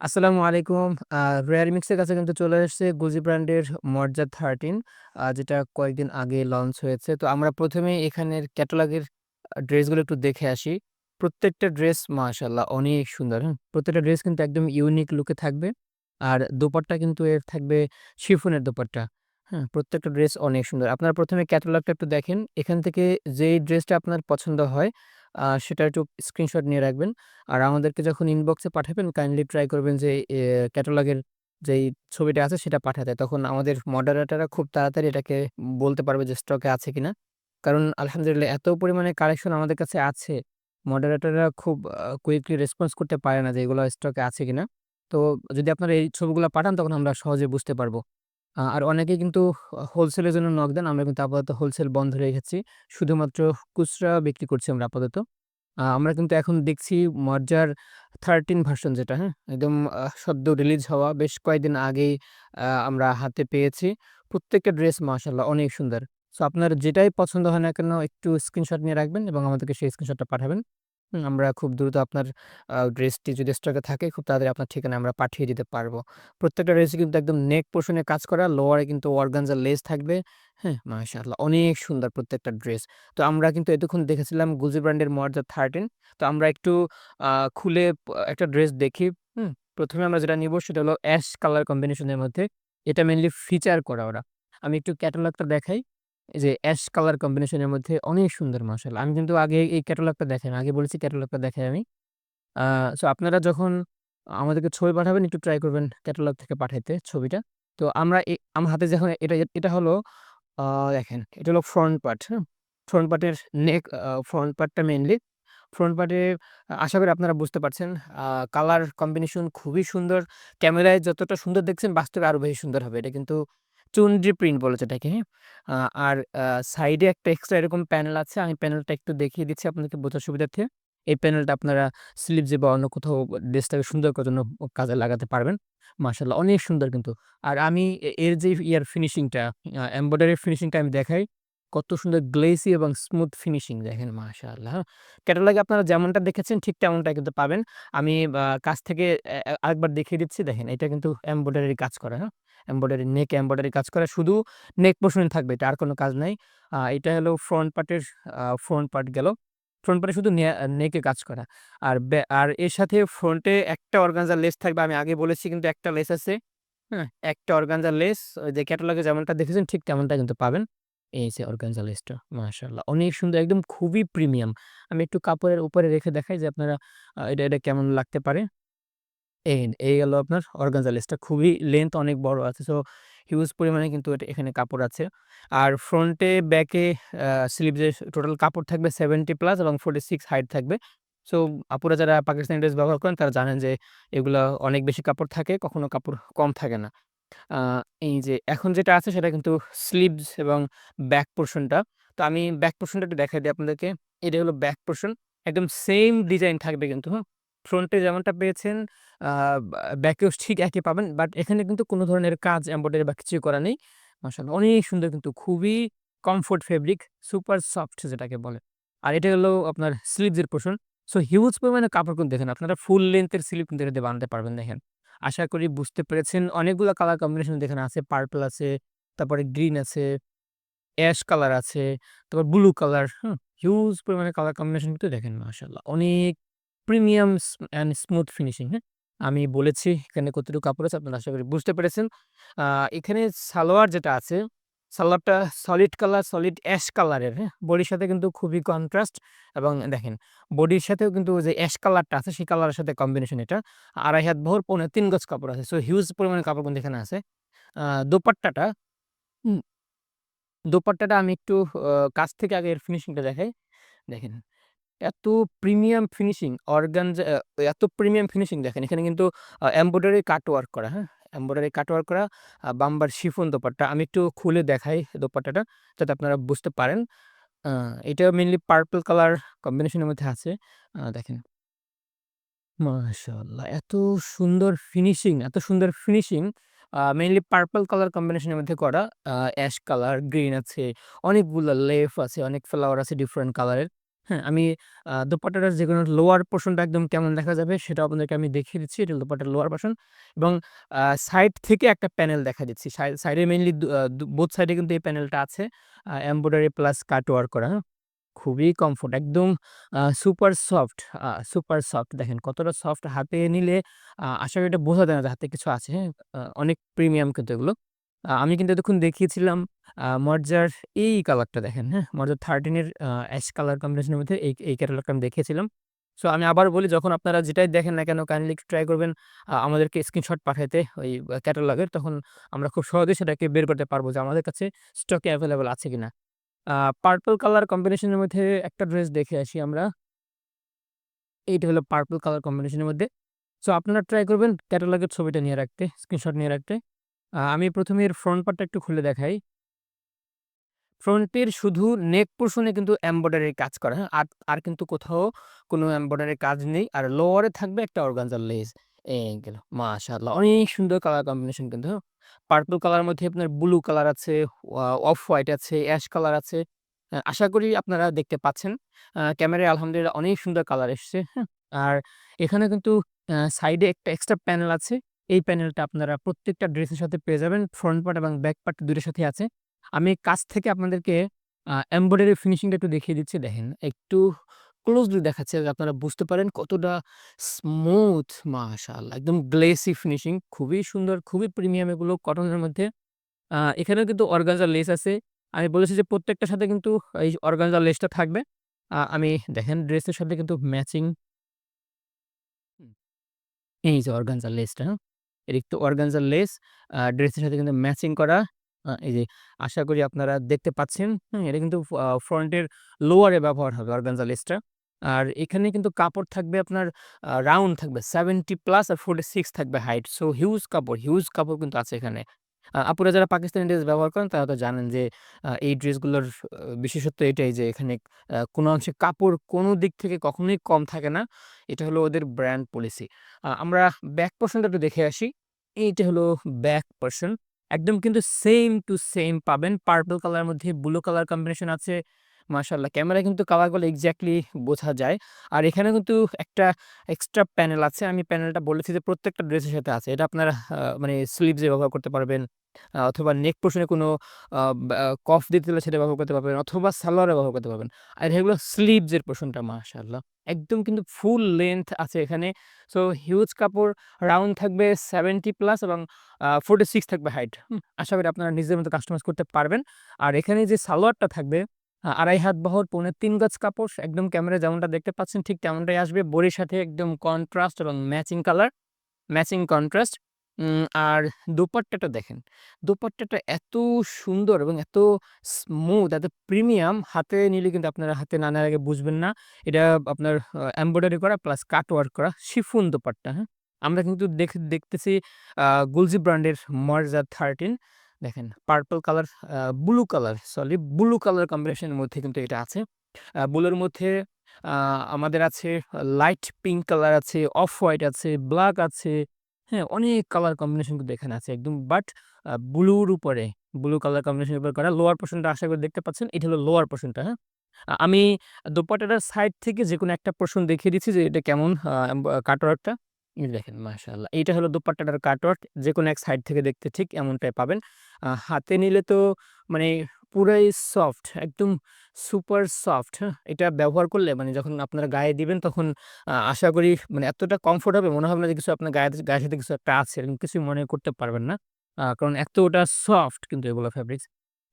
আসসালামু আলাইকুম। রেয়ার মিক্সের কাছে কিন্তু চলে এসেছে গুজি ব্র্যান্ডের মর্জা 13 যেটা কয়েকদিন আগে লঞ্চ হয়েছে। তো আমরা ১ম এই এখানের ক্যাটালগের ড্রেসগুলো একটু দেখে আসি। প্রত্যেকটা ড্রেস মাশাআল্লাহ অনেক সুন্দর, হ্যাঁ? প্রত্যেকটা ড্রেস কিন্তু একদম ইউনিক লুকে থাকবে। আর দোপাট্টা কিন্তু এর থাকবে শিফনের দোপাট্টা, হ্যাঁ? প্রত্যেকটা ড্রেস অনেক সুন্দর। আপনারা ১ম এ ক্যাটালগটা একটু দেখেন। এখান থেকে যেই ড্রেসটা আপনার পছন্দ হয় সেটা একটু স্ক্রিনশট নিয়ে রাখবেন। আর আমাদেরকে যখন ইনবক্সে পাঠাবেন কাইন্ডলি ট্রাই করবেন যে ক্যাটালগের যেই ছবিটা আছে সেটা পাঠাতে। তখন আমাদের মডারেটররা খুব তাড়াতাড়ি এটাকে বলতে পারবে যে স্টকে আছে কিনা। কারণ আলহামদুলিল্লাহ এত পরিমাণে কালেকশন আমাদের কাছে আছে, মডারেটররা খুব কুইকলি রেসপন্স করতে পারে না যে এগুলো স্টকে আছে কিনা। তো যদি আপনারা এই ছবিগুলা পাঠান তখন আমরা সহজে বুঝতে পারব। আর অনেকেই কিন্তু হোলসেলের জন্য নক দেন। আমরা কিন্তু আপাতত হোলসেল বন্ধ রেখেছি। শুধুমাত্র খুচরা বিক্রি করছি আমরা আপাতত। আমরা কিন্তু এখন দেখছি মজ্জার 13 ভার্সন যেটা, হ্যাঁ? একদম সদ্য রিলিজ হওয়া বেশ কয়েকদিন আগেই আমরা হাতে পেয়েছি। প্রত্যেকটা ড্রেস মাশাআল্লাহ অনেক সুন্দর। সো আপনার যেটাই পছন্দ হয় না কেন একটু স্ক্রিনশট নিয়ে রাখবেন এবং আমাদেরকে সেই স্ক্রিনশটটা পাঠাবেন। আমরা খুব দ্রুত আপনার ড্রেসটি যদি স্টকে থাকে খুব তাড়াতাড়ি আপনার ঠিকানায় আমরা পাঠিয়ে দিতে পারব। প্রত্যেকটা ড্রেসই কিন্তু একদম নেক পোরশন এ কাজ করা, লোয়ারে কিন্তু অর্গানজা লেস থাকবে, হ্যাঁ? মাশাআল্লাহ অনেক সুন্দর প্রত্যেকটা ড্রেস। তো আমরা কিন্তু এতক্ষণ দেখেছিলাম গুজি ব্র্যান্ডের মর্জা 13। তো আমরা একটু আ খুলে একটা ড্রেস দেখি, হুম? ১ম এ আমরা যেটা নিবো সেটা হলো অ্যাশ কালার কম্বিনেশনের মধ্যে। এটা মেইনলি ফিচার করা ওরা। আমি একটু ক্যাটালগটা দেখাই। এই যে অ্যাশ কালার কম্বিনেশনের মধ্যে অনেক সুন্দর মাশাআল্লাহ। আমি কিন্তু আগে এই ক্যাটালগটা দেখাই না। আগে বলেছি ক্যাটালগটা দেখাই আমি। আ সো আপনারা যখন আমাদেরকে ছবি পাঠাবেন একটু ট্রাই করবেন ক্যাটালগ থেকে পাঠাইতে ছবিটা। তো আমরা আমার হাতে যখন এটা হলো আ দেখেন এটা হলো ফ্রন্ট পার্ট, হ্যাঁ? ফ্রন্ট পার্টের ফ্রন্ট পার্টটা মেইনলি। ফ্রন্ট পার্টে আশা করি আপনারা বুঝতে পারছেন। আ কালার কম্বিনেশন খুবই সুন্দর। ক্যামেরায় যতটা সুন্দর দেখছেন বাস্তবে আরো বেশি সুন্দর হবে। এটা কিন্তু চুনরি প্রিন্ট বলেছে এটাকে, হ্যাঁ? আ আর সাইডে একটা এক্সট্রা এরকম প্যানেল আছে। আমি প্যানেলটা একটু দেখিয়ে দিচ্ছি আপনাদেরকে বোঝার সুবিধার্থে। এই প্যানেলটা আপনারা স্লিভসে বা অন্য কোথাও ড্রেসটাকে সুন্দর করার জন্য কাজে লাগাতে পারবেন। মাশাআল্লাহ অনেক সুন্দর কিন্তু। আর আমি এর যে ফিনিশিংটা এমব্রয়ডারি ফিনিশিংটা আমি দেখাই। কত সুন্দর গ্লেসি এবং স্মুথ ফিনিশিং দেখেন মাশাআল্লাহ, হ্যাঁ? ক্যাটালগে আপনারা যেমনটা দেখেছেন ঠিক তেমনটাই কিন্তু পাবেন। আমি কাছ থেকে আরেকবার দেখিয়ে দিচ্ছি দেখেন এটা কিন্তু এমব্রয়ডারি কাজ করা, হ্যাঁ? নেকে এমব্রয়ডারি কাজ করা শুধু নেক পোরশন এ থাকবে এটা আর কোন কাজ নাই। এটা হলো ফ্রন্ট পার্ট গেল। ফ্রন্ট পার্টে শুধু নেকে কাজ করা। আর এর সাথে ফ্রন্টে একটা অর্গানজা লেস থাকবে। আমি আগে বলেছি কিন্তু একটা লেস আছে। হ্যাঁ? একটা অর্গানজা লেস ওই যে ক্যাটালগে যেমনটা দেখেছেন ঠিক তেমনটা কিন্তু পাবেন। এই যে অর্গানজা লেসটা মাশাআল্লাহ অনেক সুন্দর একদম খুবই প্রিমিয়াম। আমি একটু কাপড়ের উপরে রেখে দেখাই যে আপনারা এটা কেমন লাগতে পারে। এই গেল আপনার অর্গানজা লেসটা খুবই লেংথ অনেক বড় আছে। সো হিউজ পরিমাণে কিন্তু এখানে কাপড় আছে। আর ফ্রন্টে, ব্যাকে স্লিভসে টোটাল কাপড় থাকবে 70 প্লাস এবং 46 হাইট থাকবে। সো আপুরা যারা পাকিস্তানি ড্রেস ব্যবহার করেন তারা জানেন যে এগুলা অনেক বেশি কাপড় থাকে, কখনো কাপড় কম থাকে না। আ এই যে এখন যেটা আছে সেটা কিন্তু স্লিভস এবং ব্যাক পোরশনটা। তো আমি ব্যাক পোরশনটা একটু দেখাই দিই আপনাদেরকে। এটা হলো ব্যাক পোরশন। একদম সেইম ডিজাইন থাকবে কিন্তু, হ্যাঁ? ফ্রন্টে যেমনটা পেয়েছেন আ বা ব্যাকেও ঠিক একই পাবেন। বাট এখানে কিন্তু কোন ধরনের কাজ এমব্রয়ডারি বা কিছুই করা নেই। মাশাআল্লাহ অনেক সুন্দর কিন্তু খুবই কমফোর্ট ফেব্রিক, সুপার সফট যেটাকে বলে। আর এটা হলো আপনার স্লিভস এর পোরশন। সো হিউজ পরিমাণে কাপড় কিন্তু দেখেন আপনারা ফুল লেংথ এর স্লিভ কিন্তু এটা দিয়ে বানাতে পারবেন দেখেন। আশা করি বুঝতে পেরেছেন। অনেকগুলা কালার কম্বিনেশন যেখানে আছে, পার্পল আছে, তারপরে গ্রিন আছে, অ্যাশ কালার আছে, তারপর ব্লু কালার, হুম? হিউজ পরিমাণে কালার কম্বিনেশন কিন্তু দেখেন মাশাআল্লাহ। অনেক প্রিমিয়াম অ্যান্ড স্মুথ ফিনিশিং, হ্যাঁ? আমি বলেছি এখানে কতটুকু কাপড় আছে আপনারা আশা করি বুঝতে পেরেছেন। আ এখানে সালোয়ার যেটা আছে, সালোয়ারটা সলিড কালার, সলিড অ্যাশ কালারের, হ্যাঁ? বডির সাথে কিন্তু খুবই কন্ট্রাস্ট এবং দেখেন বডির সাথেও কিন্তু যে অ্যাশ কালারটা আছে সেই কালারের সাথে কম্বিনেশন এটা। ২.৫ হাত বহর, পৌনে ৩ গজ কাপড় আছে। সো হিউজ পরিমাণে কাপড় কিন্তু এখানে আছে। আ দোপাট্টাটা হুম, দোপাট্টাটা আমি একটু কাছ থেকে আগে এর ফিনিশিংটা দেখাই। দেখেন এত প্রিমিয়াম ফিনিশিং অর্গানজা এত প্রিমিয়াম ফিনিশিং দেখেন। এখানে কিন্তু এমব্রয়ডারি কাট ওয়ার্ক করা, হ্যাঁ? এমব্রয়ডারি কাট ওয়ার্ক করা বাম্বার শিফন দোপাট্টা। আমি একটু খুলে দেখাই দোপাট্টাটা যাতে আপনারা বুঝতে পারেন। আ এটা মেইনলি পার্পল কালার কম্বিনেশন এর মধ্যে আছে। দেখেন মাশাআল্লাহ! এত সুন্দর finishing mainly purple colour combination এর মধ্যে করা। অ্যাশ কালার, গ্রিন আছে, অনেকগুলা লেফ আছে, অনেক ফ্লাওয়ার আছে ডিফারেন্ট কালারের। হ্যাঁ, আমি দোপাট্টাটার যেকোনো লোয়ার পোরশনটা একদম কেমন দেখা যাবে সেটাও আপনাদেরকে আমি দেখিয়ে দিচ্ছি। এটা দোপাট্টার লোয়ার পোরশন এবং সাইড থেকে একটা প্যানেল দেখা দিচ্ছি। সাইডে মেইনলি দু আ দু বোথ সাইডে কিন্তু এই প্যানেলটা আছে। এমব্রয়ডারি প্লাস কাট ওয়ার্ক করা, হ্যাঁ? খুবই কমফোর্ট একদম সুপার সফট সুপার সফট দেখেন কতটা সফট হাতে নিলে আশা করি এটা বোঝা যায় না যে হাতে কিছু আছে, হ্যাঁ? অনেক প্রিমিয়াম কিন্তু এগুলো। আমি কিন্তু এতক্ষণ দেখিয়েছিলাম মর্জার এই কালারটা দেখেন, হ্যাঁ? মর্জার 13 এর অ্যাশ কালার কম্বিনেশনের মধ্যে এই ক্যাটালগটা আমি দেখিয়েছিলাম। সো আমি আবার বলি যখন আপনারা যেটাই দেখেন না কেন কাইন্ডলি একটু ট্রাই করবেন আমাদেরকে স্ক্রিনশট পাঠাইতে ওই ক্যাটালগের তখন আমরা খুব সহজেই সেটাকে বের করতে পারবো যে আমাদের কাছে স্টকে এভেইলেবল আছে কিনা। আ পার্পল কালার কম্বিনেশনের মধ্যে একটা ড্রেস দেখে আসি আমরা। এইটা হলো পার্পল কালার কম্বিনেশনের মধ্যে। সো আপনারা ট্রাই করবেন ক্যাটালগের ছবিটা নিয়ে রাখতে, স্ক্রিনশট নিয়ে রাখতে। আমি ১ম এর ফ্রন্ট পার্টটা একটু খুলে দেখাই। ফ্রন্টের শুধু নেক পোরশন এ কিন্তু এমব্রয়ডারির কাজ করা, হ্যাঁ? আর কিন্তু কোথাও কোনো এমব্রয়ডারির কাজ নেই। আর লোয়ারে থাকবে একটা অর্গানজার লেস। এই গেল। মাশাআল্লাহ! অনেক সুন্দর কালার কম্বিনেশন কিন্তু, হ্যাঁ? পার্পল কালারের মধ্যে আপনার ব্লু কালার আছে, অফ হোয়াইট আছে, অ্যাশ কালার আছে। আশা করি আপনারা দেখতে পাচ্ছেন। ক্যামেরায় আলহামদুলিল্লাহ অনেক সুন্দর কালার এসছে, হ্যাঁ? আর এখানে কিন্তু সাইডে একটা এক্সট্রা প্যানেল আছে। এই প্যানেলটা আপনারা প্রত্যেকটা ড্রেসের সাথে পেয়ে যাবেন। ফ্রন্ট পার্ট এবং ব্যাক পার্ট ২ টার সাথেই আছে। আমি কাছ থেকে আপনাদেরকে এমব্রয়ডারি ফিনিশিংটা একটু দেখিয়ে দিচ্ছি দেখেন। একটু ক্লোজলি দেখাচ্ছি যাতে আপনারা বুঝতে পারেন কতটা স্মুথ মাশাআল্লাহ! একদম গ্লেসি ফিনিশিং খুবই সুন্দর, খুবই প্রিমিয়াম এগুলো কটনের মধ্যে। এখানেও কিন্তু অর্গানজার লেস আছে। আমি বলেছি যে প্রত্যেকটার সাথে কিন্তু এই অর্গানজার লেসটা থাকবে। আমি দেখেন ড্রেসের সাথে কিন্তু ম্যাচিং এই যে অর্গানজার লেসটা, হ্যাঁ? এর একটু অর্গানজার লেস ড্রেসের সাথে কিন্তু ম্যাচিং করা। এই যে আশা করি আপনারা দেখতে পাচ্ছেন। হুম? এটা কিন্তু ফ্রন্টের লোয়ারে ব্যবহার হবে অর্গানজা লেসটা। আর এখানে কিন্তু কাপড় থাকবে আপনার রাউন্ড থাকবে 70 প্লাস আর 46 থাকবে হাইট। সো হিউজ কাপড় কিন্তু আছে এখানে। আপুরা যারা পাকিস্তানি ড্রেস ব্যবহার করেন তারা তো জানেন যে এই ড্রেসগুলোর বিশেষত্ব এটাই যে এখানে কোনো অংশে কাপড় কোনো দিক থেকে কখনোই কম থাকে না। এটা হলো ওদের ব্র্যান্ড পলিসি। আমরা ব্যাক পোরশনটা একটু দেখে আসি। এইটা হলো ব্যাক পোরশন। একদম কিন্তু সেইম টু সেইম পাবেন। পার্পল কালারের মধ্যে ব্লু কালার কম্বিনেশন আছে। মাশাআল্লাহ ক্যামেরায় কিন্তু কালারগুলো এক্সাক্টলি বোঝা যায়। আর এখানে কিন্তু একটা এক্সট্রা প্যানেল আছে। আমি প্যানেলটা বলেছি যে প্রত্যেকটা ড্রেসের সাথে আছে। এটা আপনারা মানে স্লিভস এ ব্যবহার করতে পারবেন। অথবা নেক পোরশন এ কোনো আ ব্যা কফ দিতে হলে সেটা ব্যবহার করতে পারবেন অথবা সালোয়ারে ব্যবহার করতে পারবেন। আর এগুলো স্লিভস এর পোরশনটা মাশাআল্লাহ। একদম কিন্তু ফুল লেংথ আছে এখানে। সো হিউজ কাপড় রাউন্ড থাকবে 70 প্লাস এবং 46 থাকবে হাইট। আশা করি আপনারা নিজের মতো কাস্টমাইজ করতে পারবেন। আর এখানে যে সালোয়ারটা থাকবে ২.৫ হাত বহর পৌনে ৩ গজ কাপড় একদম ক্যামেরায় যেমনটা দেখতে পাচ্ছেন ঠিক তেমনটাই আসবে। বডির সাথে একদম কন্ট্রাস্ট এবং ম্যাচিং কালার, ম্যাচিং কন্ট্রাস্ট। আর দোপাট্টাটা দেখেন। দোপাট্টাটা এত সুন্দর এবং এত স্মুথ, এত প্রিমিয়াম হাতে নিলে কিন্তু আপনারা হাতে না নেওয়ার আগে বুঝবেন না। এটা আপনার এমব্রয়ডারি করা প্লাস কাট ওয়ার্ক করা শিফন দোপাট্টা, হ্যাঁ? আমরা কিন্তু দেখতেছি আ গুলজি ব্র্যান্ডের মর্জা 13 দেখেন পার্পল কালার ব্লু কালার কম্বিনেশনের মধ্যে কিন্তু এটা আছে। ব্লুর মধ্যে আ আমাদের আছে লাইট পিঙ্ক কালার আছে, অফ হোয়াইট আছে, ব্লাক আছে, হ্যাঁ? অনেক কালার কম্বিনেশন কিন্তু এখানে আছে একদম বাট ব্লুর উপরে ব্লু কালার কম্বিনেশনের উপর করা। লোয়ার পোরশনটা আশা করি দেখতে পাচ্ছেন। এটা হলো লোয়ার পোরশনটা, হ্যাঁ? আমি দোপাট্টাটার সাইড থেকে যেকোনো একটা পোরশন দেখিয়ে দিচ্ছি যে এটা কেমন কাটওয়ার্কটা। এই দেখেন মাশাআল্লাহ। এইটা হলো দোপাট্টাটার কাটওয়ার্ক। যেকোনো এক সাইড থেকে দেখতে ঠিক এমনটাই পাবেন। হাতে নিলে তো মানে পুরাই সফট, একদম সুপার সফট, হ্যাঁ? এটা ব্যবহার করলে মানে যখন আপনারা গায়ে দিবেন তখন আশা করি মানে এতটা কমফোর্ট হবে মনে হবে না যে কিছু আপনার গায়ের সাথে কিছু একটা আছে। এরকম কিছুই মনে করতে পারবেন না। কারণ এতটা সফট কিন্তু এগুলো ফেব্রিক্স।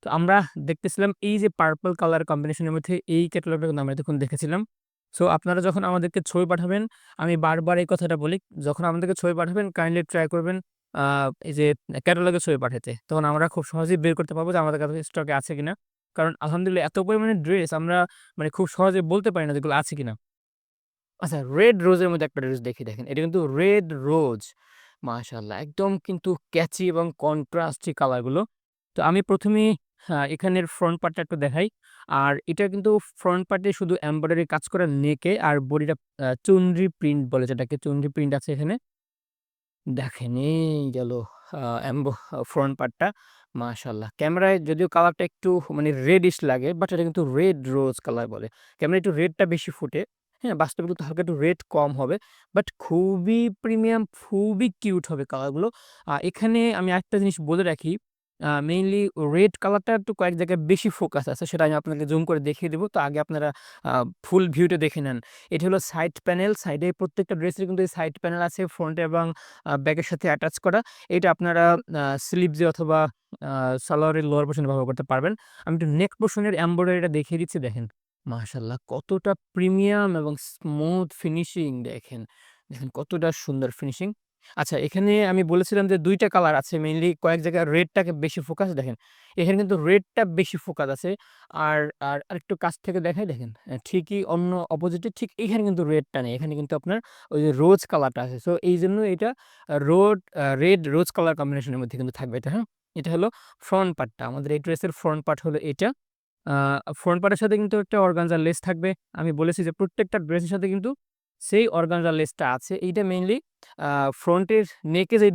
তো আমরা দেখতেছিলাম এই যে পার্পল কালার কম্বিনেশনের মধ্যে এই ক্যাটালগটা কিন্তু আমরা এতক্ষণ দেখেছিলাম। সো আপনারা যখন আমাদেরকে ছবি পাঠাবেন, আমি বারবার এই কথাটা বলি, যখন আমাদেরকে ছবি পাঠাবেন কাইন্ডলি ট্রাই করবেন আ এই যে ক্যাটালগের ছবি পাঠাতে। তখন আমরা খুব সহজেই বের করতে পারবো যে আমাদের কাছে স্টকে আছে কিনা। কারণ আলহামদুলিল্লাহ এত পরিমাণে ড্রেস আমরা মানে খুব সহজে বলতে পারি না যে এগুলো আছে কিনা। আচ্ছা, রেড রোজ এর মধ্যে একটা ড্রেস দেখিয়ে দেখেন। এটা কিন্তু রেড রোজ। মাশাআল্লাহ! একদম কিন্তু ক্যাচি এবং কন্ট্রাস্টি কালার গুলো। তো আমি ১ম এই এখানের ফ্রন্ট পার্টটা একটু দেখাই। আর এটা কিন্তু ফ্রন্ট পার্টে শুধু এমব্রয়ডারি কাজ করা নেকে আর বডিটা চুনরি প্রিন্ট বলে যেটাকে চুনরি প্রিন্ট আছে এখানে। দেখেন এই গেল। ফ্রন্ট পার্টটা মাশাআল্লাহ। ক্যামেরায় যদিও কালারটা একটু মানে রেডিশ লাগে, বাট এটা কিন্তু রেড রোজ কালার বলে। ক্যামেরায় একটু রেডটা বেশি ফুটে। হ্যাঁ? বাস্তবে কিন্তু হালকা একটু রেড কম হবে। বাট খুবই প্রিমিয়াম, খুবই কিউট হবে কালারগুলো। এখানে আমি আরেকটা জিনিস বলে রাখি, মেইনলি রেড কালারটা একটু কয়েক জায়গায় বেশি ফোকাস আছে। সেটা আমি আপনাকে জুম করে দেখিয়ে দিব। তো আগে আপনারা আ ফুল ভিউটা দেখে নেন। এটি হলো সাইড প্যানেল। সাইডে প্রত্যেকটা ড্রেসের কিন্তু এই সাইড প্যানেল আছে ফ্রন্টে এবং ব্যাকের সাথে অ্যাটাচ করা। এটা আপনারা স্লিভসে অথবা আ সালোয়ারের লোয়ার পোরশন এ ব্যবহার করতে পারবেন। আমি একটু নেক পোরশন এর এমব্রয়ডারিটা দেখিয়ে দিচ্ছি দেখেন। মাশাআল্লাহ কতটা প্রিমিয়াম এবং স্মুথ ফিনিশিং দেখেন। দেখেন কতটা সুন্দর ফিনিশিং। আচ্ছা, এখানে আমি বলেছিলাম যে ২ টা কালার আছে মেইনলি কয়েক জায়গায় রেডটাকে বেশি ফোকাস দেখেন। এখানে কিন্তু রেডটা বেশি ফোকাস আছে। আর আরেকটু কাছ থেকে দেখাই দেখেন। ঠিকই অন্য অপোজিটে ঠিক এখানে কিন্তু রেডটা নেই। এখানে কিন্তু আপনার ওই যে রোজ কালারটা আছে। সো এইজন্য এটা রেড রোজ কালার কম্বিনেশন এর মধ্যে কিন্তু থাকবে এটা, হ্যাঁ? এটা হলো ফ্রন্ট পার্টটা। আমাদের এই ড্রেসের ফ্রন্ট পার্ট হলো এটা। আ ফ্রন্ট পার্টের সাথে কিন্তু একটা অর্গানজার লেস থাকবে। আমি বলেছি যে প্রত্যেকটা ড্রেসের সাথে কিন্তু সেই অর্গানজার লেসটা আছে। এইটা মেইনলি আ ফ্রন্টের নেকে যে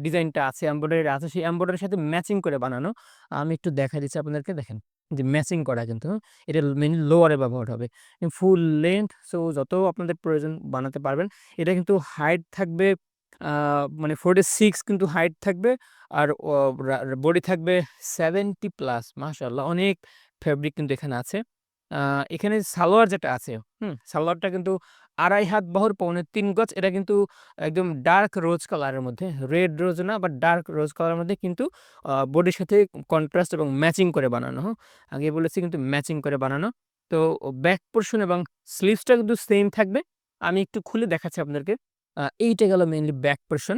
ডিজাইনটা আছে, এমব্রয়ডারি আছে, সেই এমব্রয়ডারির সাথে ম্যাচিং করে বানানো। আমি একটু দেখায় দিচ্ছি আপনাদেরকে দেখেন। যে ম্যাচিং করা কিন্তু, হ্যাঁ? এটা মেইনলি লোয়ারে ব্যবহার হবে। ফুল লেংথ সো যত আপনাদের প্রয়োজন বানাতে পারবেন। এটা কিন্তু হাইট থাকবে আ মানে 46 কিন্তু হাইট থাকবে। আর বডি থাকবে 70 প্লাস মাশাআল্লাহ অনেক ফেব্রিক কিন্তু এখানে আছে। আ এখানে সালোয়ার যেটা আছে, সালোয়ারটা কিন্তু ২.৫ হাত বহর, পৌনে ৩ গজ। এটা কিন্তু একদম ডার্ক রোজ কালারের মধ্যে। রেড রোজ না বাট ডার্ক রোজ কালারের মধ্যে কিন্তু বডির সাথে কন্ট্রাস্ট এবং ম্যাচিং করে বানানো, হ্যাঁ? আগেই বলেছি কিন্তু ম্যাচিং করে বানানো। তো ব্যাক পোরশন এবং স্লিভসটা কিন্তু সেইম থাকবে। আমি একটু খুলে দেখাচ্ছি আপনাদেরকে। এইটা গেল মেইনলি ব্যাক পোরশন,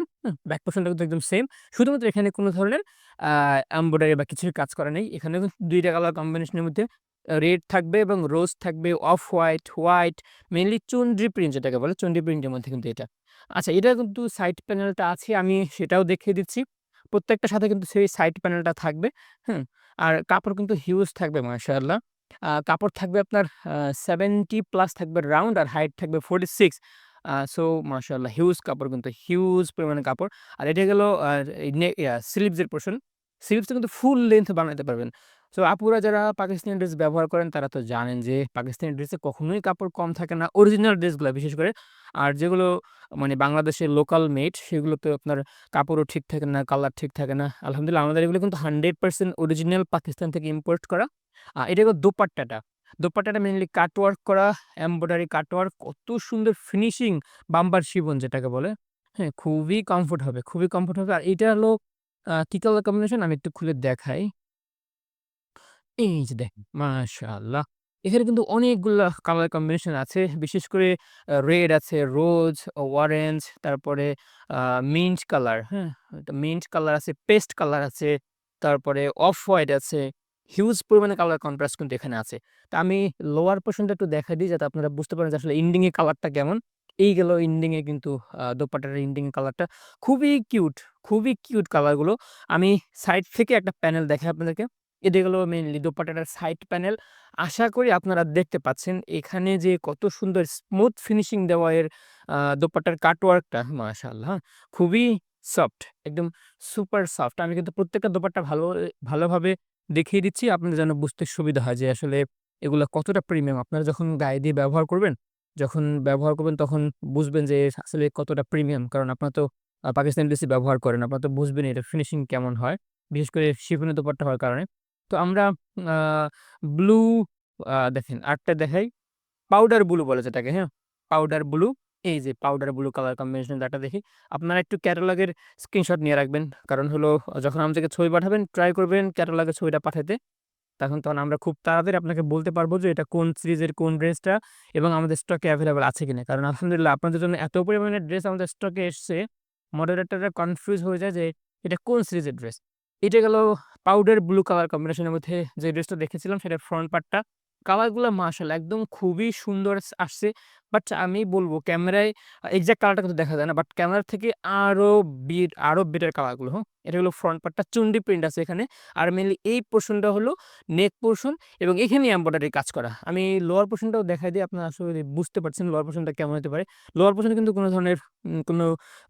ব্যাক পোরশনটা কিন্তু একদম সেইম। শুধুমাত্র এখানে কোন ধরনের আ এমব্রয়ডারি বা কিছুর কাজ করা নেই। এখানেও কিন্তু ২ টা কালার কম্বিনেশন এর মধ্যে রেড থাকবে এবং রোজ থাকবে, off white, white mainly chunri print যেটাকে বলে, চুনরি প্রিন্টের মধ্যে কিন্তু এটা। আচ্ছা, এটা কিন্তু সাইড প্যানেলটা আছে, আমি সেটাও দেখিয়ে দিচ্ছি। প্রত্যেকটার সাথে কিন্তু সেই সাইড প্যানেলটা থাকবে, হুম? আর কাপড় কিন্তু হিউজ থাকবে মাশাআল্লাহ। কাপড় থাকবে আপনার 70 প্লাস থাকবে রাউন্ড আর হাইট থাকবে 46। সো মাশাআল্লাহ হিউজ কাপড় কিন্তু হিউজ পরিমাণে কাপড়। আর এটা গেল এই স্লিভস এর পোরশন। স্লিভসটা কিন্তু ফুল লেংথ বানাইতে পারবেন। সো আপুরা যারা পাকিস্তানি ড্রেস ব্যবহার করেন তারা তো জানেন যে পাকিস্তানি ড্রেসে কখনোই কাপড় কম থাকে না। অরিজিনাল ড্রেসগুলা বিশেষ করে। আর যেগুলো মানে বাংলাদেশের লোকাল মেড সেগুলোতে আপনার কাপড়ও ঠিক থাকে না, কালার ঠিক থাকে না। আলহামদুলিল্লাহ আমাদের এগুলো কিন্তু 100% অরিজিনাল পাকিস্তান থেকে ইম্পোর্ট করা। এটা হলো দোপাট্টাটা। দোপাট্টাটা মেইনলি কাটওয়ার্ক করা, এমব্রয়ডারি কাটওয়ার্ক, কত সুন্দর ফিনিশিং, বাম্পার শিফন যেটাকে বলে। হ্যাঁ? খুবই কমফোর্ট হবে, খুবই কমফোর্ট হবে। আর এইটা হলো কি কালার কম্বিনেশন আমি একটু খুলে দেখাই। এই যে দেখেন, মাশাআল্লাহ! এখানে কিন্তু অনেকগুলা কালার কম্বিনেশন আছে। বিশেষ করে রেড আছে, রোজ, অরেঞ্জ, তারপরে আ মিন্ট কালার, হ্যাঁ? এটা মিন্ট কালার আছে, পেস্ট কালার আছে, তারপরে অফ হোয়াইট আছে। হিউজ পরিমাণে কালার কন্ট্রাস্ট কিন্তু এখানে আছে। তো আমি লোয়ার পোরশনটা একটু দেখায় দিই যাতে আপনারা বুঝতে পারেন যে আসলে এন্ডিং এ কালারটা কেমন। এই গেল এন্ডিং এ কিন্তু দোপাট্টার এন্ডিং এর কালারটা। খুবই কিউট, খুবই কিউট কালারগুলো। আমি সাইড থেকে একটা প্যানেল দেখাই আপনাদেরকে। এটা গেল মেইনলি দোপাট্টাটার সাইড প্যানেল। আশা করি আপনারা দেখতে পাচ্ছেন এখানে যে কত সুন্দর স্মুথ ফিনিশিং দেওয়া এর দোপাট্টার কাটওয়ার্কটা মাশাআল্লাহ! খুবই সফট, একদম সুপার সফট। আমি কিন্তু প্রত্যেকটা দোপাট্টা ভালোভাবে দেখিয়ে দিচ্ছি আপনাদের যেন বুঝতে সুবিধা হয় যে আসলে এগুলা কতটা প্রিমিয়াম। আপনারা যখন গায়ে দিয়ে ব্যবহার করবেন তখন বুঝবেন যে আসলে কতটা প্রিমিয়াম। কারণ আপনারা তো পাকিস্তানি ড্রেসই ব্যবহার করেন। আপনারা তো বুঝবেনই এটার ফিনিশিং কেমন হয়। বিশেষ করে শিফনের দোপাট্টা হওয়ার কারণে। তো আমরা আ ব্লু দেখেন আরেকটা দেখাই। পাউডার ব্লু বলে যেটাকে, হ্যাঁ? Powder blue. এই যে পাউডার ব্লু কালার কম্বিনেশন যেটা দেখি। আপনারা একটু ক্যাটালগের স্ক্রিনশট নিয়ে রাখবেন। কারণ হলো যখন আমাদেরকে ছবি পাঠাবেন ট্রাই করবেন ক্যাটালগের ছবিটা পাঠাইতে। তখন আমরা খুব তাড়াতাড়ি আপনাকে বলতে পারব যে এটা কোন সিরিজের কোন ড্রেসটা এবং আমাদের স্টকে এভেইলেবল আছে কিনা। কারণ আলহামদুলিল্লাহ আপনাদের জন্য এত পরিমাণে ড্রেস আমাদের স্টকে এসছে, মডারেটররা কনফিউজ হয়ে যায় যে এটা কোন সিরিজের ড্রেস। এটা গেল পাউডার ব্লু কালার কম্বিনেশনের মধ্যে যে ড্রেসটা দেখেছিলাম সেটার ফ্রন্ট পার্টটা। কালারগুলা মাশাআল্লাহ একদম খুবই সুন্দর আসছে। বাট আমি বলব ক্যামেরায় এক্সাক্ট কালারটা কিন্তু দেখা যায় না। বাট ক্যামেরার থেকে আরো বেটার কালারগুলো, হ্যাঁ? এটা হলো ফ্রন্ট পার্টটা চুন্ডি প্রিন্ট আছে এখানে। আর মেইনলি এই পোরশনটা হলো নেক পোরশন এবং এখানেই এমব্রয়ডারি কাজ করা। আমি লোয়ার পোরশনটাও দেখাই দিই আপনারা আসলে বুঝতে পারছেন লোয়ার পোরশনটা কেমন হতে পারে। লোয়ার পোরশনে কিন্তু কোন ধরনের কোন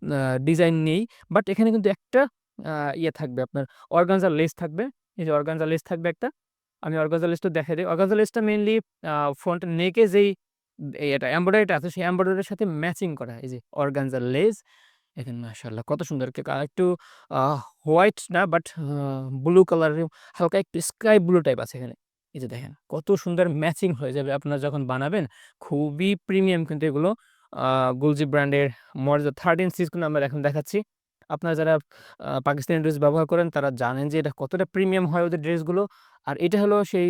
আ ডিজাইন নেই। বাট এখানে কিন্তু একটা ইয়ে থাকবে আপনার অর্গানজার লেস থাকবে। এই যে অর্গানজার লেস থাকবে একটা। আমি অর্গানজা লেসটা দেখাই দেই। অর্গানজা লেসটা মেইনলি ফ্রন্ট নেকে যেই এটা এমব্রয়ডারিটা আছে সেই এমব্রয়ডারির সাথে ম্যাচিং করা। এই যে অর্গানজার লেস দেখেন মাশাআল্লাহ কত সুন্দর একটু আ হোয়াইট না বাট ব্লু কালারের হালকা একটু স্কাই ব্লু টাইপ আছে এখানে। এই যে দেখেন কত সুন্দর ম্যাচিং হয়ে যাবে আপনারা যখন বানাবেন। খুবই প্রিমিয়াম কিন্তু এগুলো। আ গুলজি ব্র্যান্ডের মর্যাদা 13 সিরিজ কিন্তু আমরা এখন দেখাচ্ছি। আপনারা যারা পাকিস্তানি ড্রেস ব্যবহার করেন তারা জানেন যে এটা কতটা প্রিমিয়াম হয় ওদের ড্রেসগুলো। আর এটা হলো সেই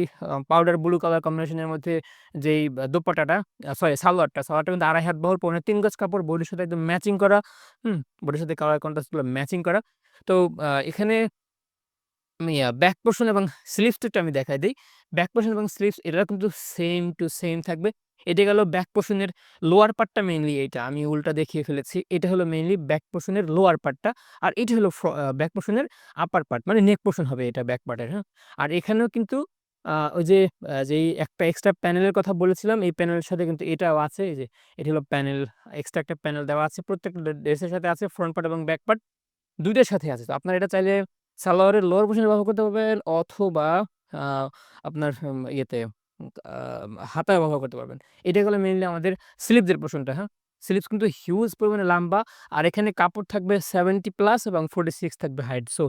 পাউডার ব্লু কালার কম্বিনেশনের মধ্যে যেই দোপাট্টাটা সরি সালোয়ারটা কিন্তু ২.৫ হাত বহর, পৌনে ৩ গজ কাপড়, বডির সাথে একদম ম্যাচিং করা। হুম? বডির সাথে কালার কন্ট্রাস্ট গুলো ম্যাচিং করা। তো এখানে আমি ব্যাক পোরশন এবং স্লিভসটা একটু আমি দেখাই দেই। ব্যাক পোরশন এবং স্লিভস এটা কিন্তু সেম টু সেম থাকবে। এটা গেল ব্যাক পোরশনের লোয়ার পার্টটা মেইনলি এইটা। আমি উল্টা দেখিয়ে ফেলেছি। এটা হলো মেইনলি ব্যাক পোরশনের লোয়ার পার্টটা। আর এটা হলো ব্যাক পোরশনের আপার পার্ট মানে নেক পোরশন হবে এটা ব্যাক পার্টের, হ্যাঁ? আর এখানেও কিন্তু ওই যে যেই একটা এক্সট্রা প্যানেলের কথা বলেছিলাম, এই প্যানেলের সাথে কিন্তু এটাও আছে। এই যে এটা হলো প্যানেল, এক্সট্রা একটা প্যানেল দেওয়া আছে। প্রত্যেকটা ড্রেসের সাথে আছে ফ্রন্ট পার্ট এবং ব্যাক পার্ট ২ টার সাথেই আছে। তো আপনারা এটা চাইলে সালোয়ারের লোয়ার পোরশন ব্যবহার করতে পারবেন অথবা আ আপনার ইয়েতে আ হাতায় ব্যবহার করতে পারবেন। এটা গেল মেইনলি আমাদের স্লিভসের পোরশনটা, হ্যাঁ? স্লিভস কিন্তু হিউজ পরিমাণে লম্বা আর এখানে কাপড় থাকবে 70 প্লাস এবং 46 থাকবে হাইট। সো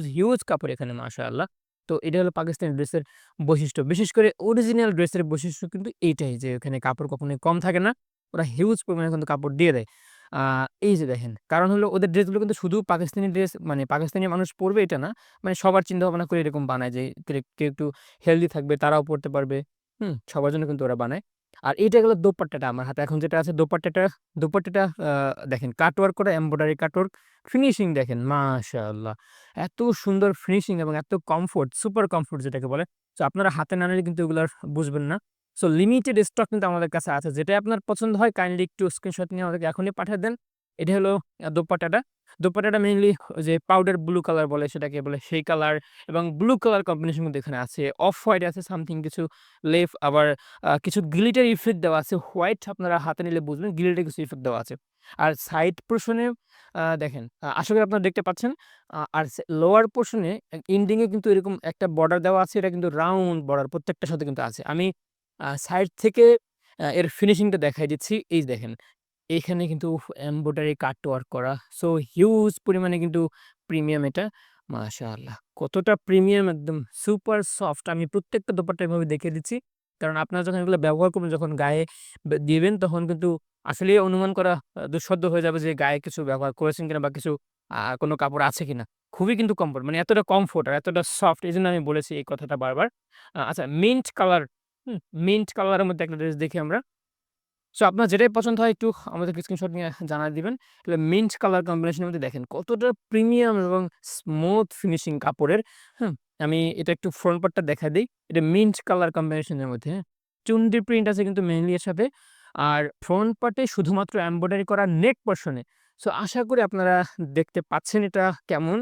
হিউজ কাপড় এখানে মাশাআল্লাহ। তো এটা হলো পাকিস্তানি ড্রেসের বৈশিষ্ট্য। বিশেষ করে অরিজিনাল ড্রেসের বৈশিষ্ট্য কিন্তু এইটাই যে এখানে কাপড় কখনোই কম থাকে না। ওরা হিউজ পরিমাণে কিন্তু কাপড় দিয়ে দেয়। আ এই যে দেখেন, কারণ হলো ওদের ড্রেসগুলো কিন্তু শুধু পাকিস্তানি ড্রেস মানে পাকিস্তানি মানুষ পড়বে এটা না। মানে সবার চিন্তাভাবনা করে এরকম বানায় যে কেউ একটু হেলথি থাকবে তারাও পড়তে পারবে। হুম? সবার জন্য কিন্তু ওরা বানায়। আর এইটা গেল দোপাট্টাটা আমার হাতে এখন যেটা আছে দোপাট্টাটা দেখেন কাটওয়ার্ক করা এমব্রয়ডারি কাটওয়ার্ক ফিনিশিং দেখেন মাশাআল্লাহ! এত সুন্দর ফিনিশিং এবং এত কমফোর্ট, সুপার কমফোর্ট যেটাকে বলে। সো আপনারা হাতে না নিলে কিন্তু এগুলো আর বুঝবেন না। সো লিমিটেড স্টক কিন্তু আমাদের কাছে আছে। যেটাই আপনার পছন্দ হয় কাইন্ডলি একটু স্ক্রিনশট নিয়ে আমাদেরকে এখনই পাঠিয়ে দেন। এটা হলো দোপাট্টাটা। দোপাট্টাটা মেইনলি ওই যে পাউডার ব্লু কালার বলে সেটাকে বলে সেই কালার এবং ব্লু কালার কম্বিনেশন কিন্তু এখানে আছে। অফ হোয়াইট আছে সামথিং কিছু লেফ আবার কিছু গ্লিটার ইফেক্ট দেওয়া আছে। হোয়াইট আপনারা হাতে নিলে বুঝবেন গ্লিটার কিছু ইফেক্ট দেওয়া আছে। আর সাইড পোরশন এ দেখেন আশা করি আপনারা দেখতে পাচ্ছেন। আর লোয়ার পোরশন এ এন্ডিং এ কিন্তু এরকম একটা বর্ডার দেওয়া আছে। এটা কিন্তু রাউন্ড বর্ডার প্রত্যেকটার সাথে কিন্তু আছে। আমি সাইড থেকে এর ফিনিশিংটা দেখাই দিচ্ছি। এই দেখেন। এইখানে কিন্তু এমব্রয়ডারি কাটওয়ার্ক করা। সো হিউজ পরিমাণে কিন্তু প্রিমিয়াম এটা। মাশাআল্লাহ! কতটা প্রিমিয়াম একদম সুপার সফট। আমি প্রত্যেকটা দোপাট্টা এভাবে দেখিয়ে দিচ্ছি। কারণ আপনারা যখন এগুলো ব্যবহার করবেন, যখন গায়ে দিবেন তখন কিন্তু আসলেই অনুমান করা দুঃসাধ্য হয়ে যাবে যে গায়ে কিছু ব্যবহার করেছেন কিনা বা কিছু কোনো কাপড় আছে কিনা। খুবই কিন্তু কমফোর্ট মানে এতটা কমফোর্ট আর এতটা সফট এজন্য আমি বলেছি এই কথাটা বারবার। আচ্ছা মিন্ট কালার, মিন্ট কালারের মধ্যে একটা ড্রেস দেখি আমরা। সো আপনার যেটাই পছন্দ হয় একটু আমাদেরকে স্ক্রিনশট নিয়ে জানায় দিবেন। তাহলে মিন্ট কালার কম্বিনেশন এর মধ্যে দেখেন কতটা প্রিমিয়াম এবং স্মুথ ফিনিশিং কাপড়ের, হুম? আমি এটা একটু ফ্রন্ট পার্টটা দেখায় দেই। এটা মিন্ট কালার কম্বিনেশন এর মধ্যে, হ্যাঁ? চুনরি প্রিন্ট আছে কিন্তু মেইনলি এর সাথে। আর ফ্রন্ট পার্টে শুধুমাত্র এমব্রয়ডারি করা নেক পোরশন এ। সো আশা করি আপনারা দেখতে পাচ্ছেন এটা কেমন।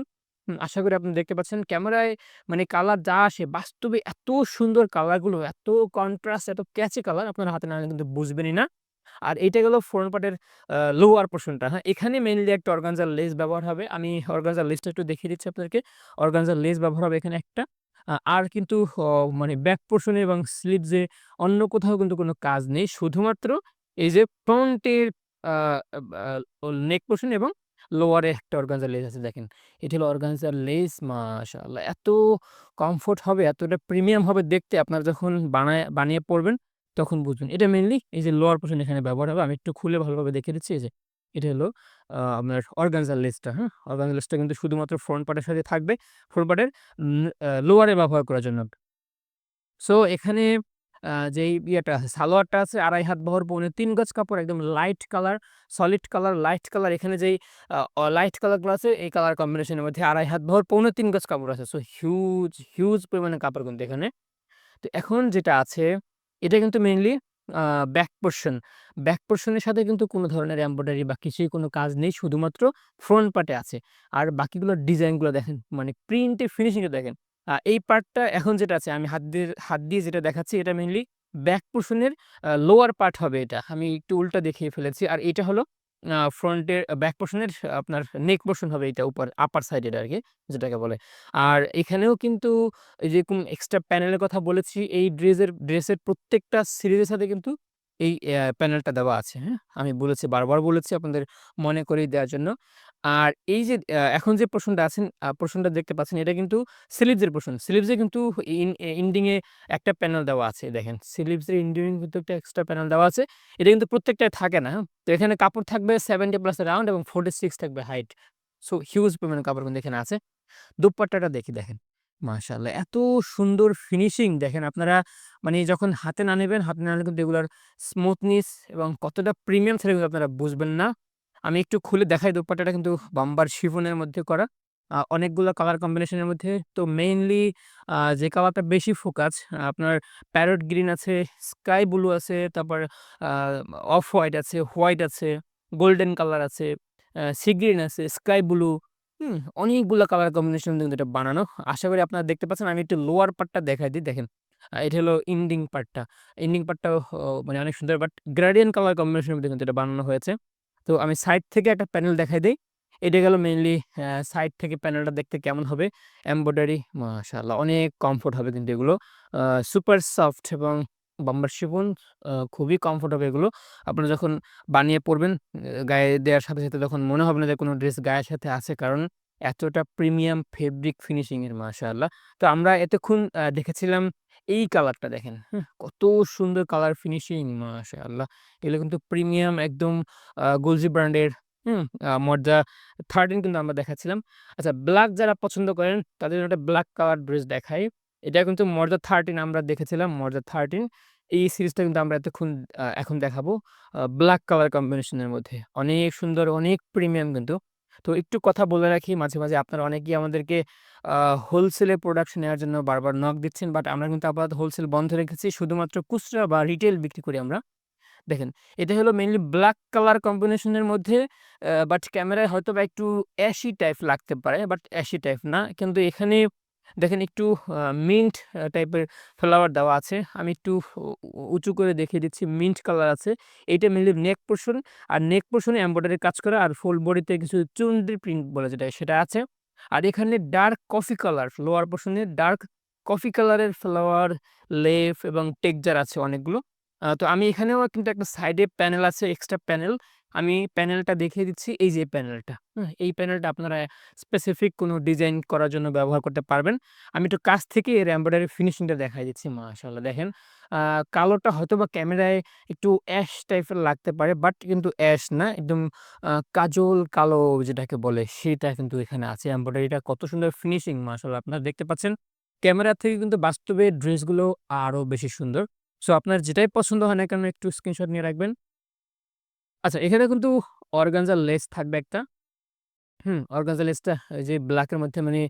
আশা করি আপনারা দেখতে পাচ্ছেন। ক্যামেরায় মানে কালার যা আসে বাস্তবে এত সুন্দর কালারগুলো, এত কন্ট্রাস্ট, এত ক্যাচি কালার আপনারা হাতে না নিলে কিন্তু বুঝবেনই না। আর এইটা গেল ফ্রন্ট পার্টের লোয়ার পোরশনটা, হ্যাঁ? এখানে মেইনলি একটা অর্গানজার লেস ব্যবহার হবে। আমি অর্গানজার লেসটা একটু দেখিয়ে দিচ্ছি আপনাদেরকে। অর্গানজার লেস ব্যবহার হবে এখানে একটা। আর কিন্তু মানে ব্যাক পোরশনে এবং স্লিভস এ অন্য কোথাও কিন্তু কোনো কাজ নেই। শুধুমাত্র এই যে ফ্রন্টের আ আ নেক পোরশন এবং লোয়ারে একটা অর্গানজার লেস আছে দেখেন। এটা হলো অর্গানজার লেস মাশাআল্লাহ! এত কমফোর্ট হবে, এতটা প্রিমিয়াম হবে দেখতে আপনারা যখন বানিয়ে পড়বেন তখন বুঝবেন। এটা মেইনলি এই যে লোয়ার পোরশন এখানে ব্যবহার হবে। আমি একটু খুলে ভালোভাবে দেখিয়ে দিচ্ছি। এই যে এটা হলো আপনার অর্গানজার লেসটা, হ্যাঁ? অর্গানজার লেসটা কিন্তু শুধুমাত্র ফ্রন্ট পার্টের সাথে থাকবে। ফ্রন্ট পার্টের লোয়ারে ব্যবহার করার জন্য। সো এখানে যেই ইয়েটা আছে সালোয়ারটা আছে ২.৫ হাত বহর পৌনে ৩ গজ কাপড় একদম light colour, solid colour, light colour এখানে যেই লাইট কালারগুলো আছে এই কালার কম্বিনেশনের মধ্যে ২.৫ হাত বহর পৌনে ৩ গজ কাপড় আছে। সো হিউজ পরিমাণে কাপড় কিন্তু এখানে। তো এখন যেটা আছে এটা কিন্তু মেইনলি আ ব্যাক পোরশন। ব্যাক পোরশন এর সাথে কিন্তু কোন ধরনের এমব্রয়ডারি বা কিছুই কোন কাজ নেই। শুধুমাত্র ফ্রন্ট পার্টে আছে। আর বাকিগুলোর ডিজাইন গুলো দেখেন মানে প্রিন্টের ফিনিশিং টা দেখেন। এই পার্টটা এখন যেটা আছে আমি হাত দিয়ে যেটা দেখাচ্ছি এটা মেইনলি ব্যাক পোরশন এর লোয়ার পার্ট হবে এটা। আমি একটু উল্টা দেখিয়ে ফেলেছি। আর এটা হলো ফ্রন্টের ব্যাক পোরশনের আপনার নেক পোরশন হবে এটা উপর আপার সাইডের আরকি যেটাকে বলে। আর এখানেও কিন্তু এই যেরকম এক্সট্রা প্যানেলের কথা বলেছি, এই ড্রেসের প্রত্যেকটা সিরিজের সাথে কিন্তু এই প্যানেলটা দেওয়া আছে, হ্যাঁ? আমি বলেছি, বারবার বলেছি আপনাদের মনে করিয়ে দেওয়ার জন্য। আর এই যে এখন যে পোরশনটা আছেন পোরশনটা দেখতে পাচ্ছেন, এটা কিন্তু স্লিভস এর পোরশন। স্লিভস এ কিন্তু এন্ডিং এ একটা প্যানেল দেওয়া আছে দেখেন। স্লিভস এর এন্ডিং এ কিন্তু একটা এক্সট্রা প্যানেল দেওয়া আছে। এটা কিন্তু প্রত্যেকটায় থাকে না, হ্যাঁ? তো এখানে কাপড় থাকবে 70 প্লাস রাউন্ড এবং 46 থাকবে হাইট। সো হিউজ পরিমাণে কাপড় কিন্তু এখানে আছে। দোপাট্টাটা দেখি দেখেন। মাশাআল্লাহ! এত সুন্দর ফিনিশিং দেখেন আপনারা, মানে যখন হাতে না নেবেন, হাতে না নিলে কিন্তু এগুলার স্মুথনেস এবং কতটা প্রিমিয়াম সেটা কিন্তু আপনারা বুঝবেন না। আমি একটু খুলে দেখাই, দোপাট্টাটা কিন্তু বাম্বার শিফনের মধ্যে করা। অনেকগুলা কালার কম্বিনেশন এর মধ্যে। তো মেইনলি যে কালারটা বেশি ফোকাস, আপনার প্যারট গ্রিন আছে, স্কাই ব্লু আছে, তারপর আ অফ হোয়াইট আছে, হোয়াইট আছে, গোল্ডেন কালার আছে, সি গ্রিন আছে, স্কাই ব্লু, অনেকগুলা কালার কম্বিনেশন কিন্তু এটা বানানো। আশা করি আপনারা দেখতে পাচ্ছেন। আমি একটু লোয়ার পার্টটা দেখাই দিই। দেখেন, এটা হলো এন্ডিং পার্টটা। এন্ডিং পার্টটাও মানে অনেক সুন্দর, বাট গ্রেডিয়েন্ট কালার কম্বিনেশন এর মধ্যে কিন্তু এটা বানানো হয়েছে। তো আমি সাইড থেকে একটা প্যানেল দেখাই দেই। এটা গেল মেইনলি সাইড থেকে প্যানেলটা দেখতে কেমন হবে। এমব্রয়ডারি মাশাআল্লাহ অনেক কমফোর্ট হবে কিন্তু এগুলো। আ সুপার সফট এবং বাম্বার শিফন, খুবই কমফোর্ট হবে এগুলো। আপনারা যখন বানিয়ে পড়বেন, গায়ে দেওয়ার সাথে, সাথে তখন মনে হবে না যে কোনো ড্রেস গায়ের সাথে আছে। কারণ এতটা প্রিমিয়াম ফেব্রিক ফিনিশিং এর মাশাআল্লাহ। তো আমরা এতক্ষণ দেখেছিলাম এই কালারটা দেখেন, হ্যাঁ? কত সুন্দর কালার ফিনিশিং মাশাআল্লাহ। এগুলো কিন্তু প্রিমিয়াম একদম গুলজি ব্র্যান্ডের, হুম? মর্জা 13 কিন্তু আমরা দেখাচ্ছিলাম। আচ্ছা, ব্লাক যারা পছন্দ করেন তাদের জন্য একটা ব্লাক কালার ড্রেস দেখাই। এটা কিন্তু মর্জা 13 আমরা দেখেছিলাম, মর্জা 13। এই সিরিজটা কিন্তু আমরা এখন দেখাবো ব্লাক কালার কম্বিনেশন এর মধ্যে। অনেক সুন্দর, অনেক প্রিমিয়াম কিন্তু। তো একটু কথা বলে রাখি, মাঝে, মাঝে আপনারা অনেকেই আমাদেরকে আ হোলসেলে প্রোডাকশন নেওয়ার জন্য বারবার নক দিচ্ছেন। বাট আমরা কিন্তু আপাতত হোলসেল বন্ধ রেখেছি। শুধুমাত্র খুচরা বা রিটেইল বিক্রি করি আমরা। দেখেন, এটা হলো মেইনলি ব্লাক কালার কম্বিনেশন এর মধ্যে, বাট ক্যামেরায় হয়তোবা একটু অ্যাশি টাইপ লাগতে পারে, বাট অ্যাশি টাইপ না। কিন্তু এখানে দেখেন একটু মিন্ট টাইপের ফ্লাওয়ার দেওয়া আছে। আমি একটু উ উ উঁচু করে দেখিয়ে দিচ্ছি। মিন্ট কালার আছে। এইটা মেইনলি নেক পোরশন। আর নেক পোরশনে এমব্রয়ডারি কাজ করা, আর ফুল বডিতে কিছু চুনরি প্রিন্ট বলে যেটা, সেটা আছে। আর এখানে ডার্ক কফি কালার, লোয়ার পোরশনে ডার্ক কফি কালারের ফ্লাওয়ার, লেফ এবং টেক্সচার আছে অনেকগুলো। তো আমি এখানেও কিন্তু একটা সাইডে প্যানেল আছে, এক্সট্রা প্যানেল। আমি প্যানেলটা দেখিয়ে দিচ্ছি। এই যে প্যানেলটা, হ্যাঁ? এই প্যানেলটা আপনারা স্পেসিফিক কোনো ডিজাইন করার জন্য ব্যবহার করতে পারবেন। আমি একটু কাছ থেকে এর এমব্রয়ডারি ফিনিশিংটা দেখাই দিচ্ছি। মাশাআল্লাহ দেখেন, আ কালোটা হয়তোবা ক্যামেরায় একটু অ্যাশ টাইপের লাগতে পারে, বাট কিন্তু অ্যাশ না। একদম কাজল কালো যেটাকে বলে, সেটা কিন্তু এখানে আছে। এমব্রয়ডারিটা কত সুন্দর ফিনিশিং মাশাআল্লাহ আপনারা দেখতে পাচ্ছেন। ক্যামেরা থেকে কিন্তু বাস্তবে ড্রেসগুলো আরো বেশি সুন্দর। সো আপনার যেটাই পছন্দ হয় না কেন, একটু স্ক্রিনশট নিয়ে রাখবেন। আচ্ছা, এখানে কিন্তু অর্গানজার লেস থাকবে একটা। অর্গানজা লেসটা ওই যে ব্লাকের মধ্যে, মানে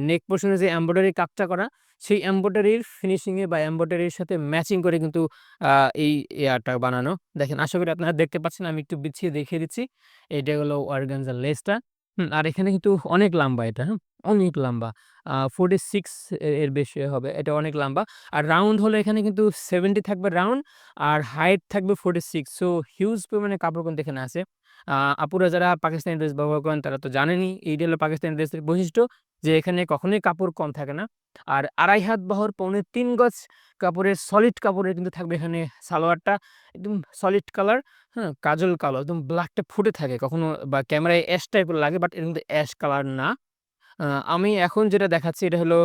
নেক পোরশন এ যে এমব্রয়ডারি কাজটা করা, সেই এমব্রয়ডারির ফিনিশিং এ বা এমব্রয়ডারির সাথে ম্যাচিং করে কিন্তু আ এই ইয়াটা বানানো। দেখেন, আশা করি আপনারা দেখতে পাচ্ছেন। আমি একটু বিছিয়ে দেখিয়ে দিচ্ছি। এইটা হলো অর্গানজার লেসটা। আর এখানে কিন্তু অনেক লম্বা এটা, হ্যাঁ? অনেক লম্বা। 46 এর বেশি হবে। এটা অনেক লম্বা। আর রাউন্ড হলো এখানে কিন্তু 70 থাকবে রাউন্ড, আর হাইট থাকবে 46। সো হিউজ পরিমাণে কাপড় কিন্তু এখানে আছে। আ আপুরা যারা পাকিস্তানি ড্রেস ব্যবহার করেন তারা তো জানেনই, এইটা হলো পাকিস্তানি ড্রেসের বৈশিষ্ট্য যে এখানে কখনোই কাপড় কম থাকে না। আর ২.৫ হাত বহর পৌনে ৩ গজ কাপড়ের, সলিড কাপড়ের কিন্তু থাকবে এখানে সালোয়ারটা। একদম সলিড কালার, হ্যাঁ? কাজল কালো, একদম ব্লাকটা ফুটে থাকে কখনো, বা ক্যামেরায় অ্যাশ টাইপের লাগে, বাট এটা কিন্তু অ্যাশ কালার না। আ আমি এখন যেটা দেখাচ্ছি এটা হলো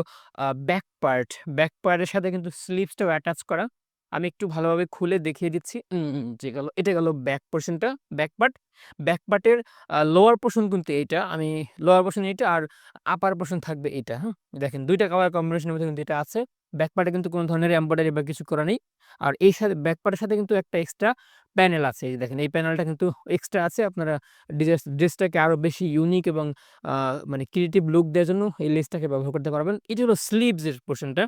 ব্যাক পার্ট। ব্যাক পার্টের সাথে কিন্তু স্লিভসটাও অ্যাটাচ করা। আমি একটু ভালোভাবে খুলে দেখিয়ে দিচ্ছি। এটা গেল ব্যাক পোরশনটা, ব্যাক পার্ট। ব্যাক পার্টের লোয়ার পোরশন কিন্তু এইটা। আমি লোয়ার পোরশন এইটা, আর আপার পোরশন থাকবে এইটা, হ্যাঁ? দেখেন, ২ টা কালার কম্বিনেশন এর মধ্যে কিন্তু এটা আছে। ব্যাক পার্টে কিন্তু কোন ধরনের এমব্রয়ডারি বা কিছু করা নেই। আর এই সাথে ব্যাক পার্টের সাথে কিন্তু একটা এক্সট্রা প্যানেল আছে। এই যে দেখেন, এই প্যানেলটা কিন্তু এক্সট্রা আছে। আপনারা ড্রেসটাকে আরো বেশি ইউনিক এবং আ মানে ক্রিয়েটিভ লুক দেওয়ার জন্য এই লেসটাকে ব্যবহার করতে পারবেন। এটি হলো স্লিভস এর পোরশনটা।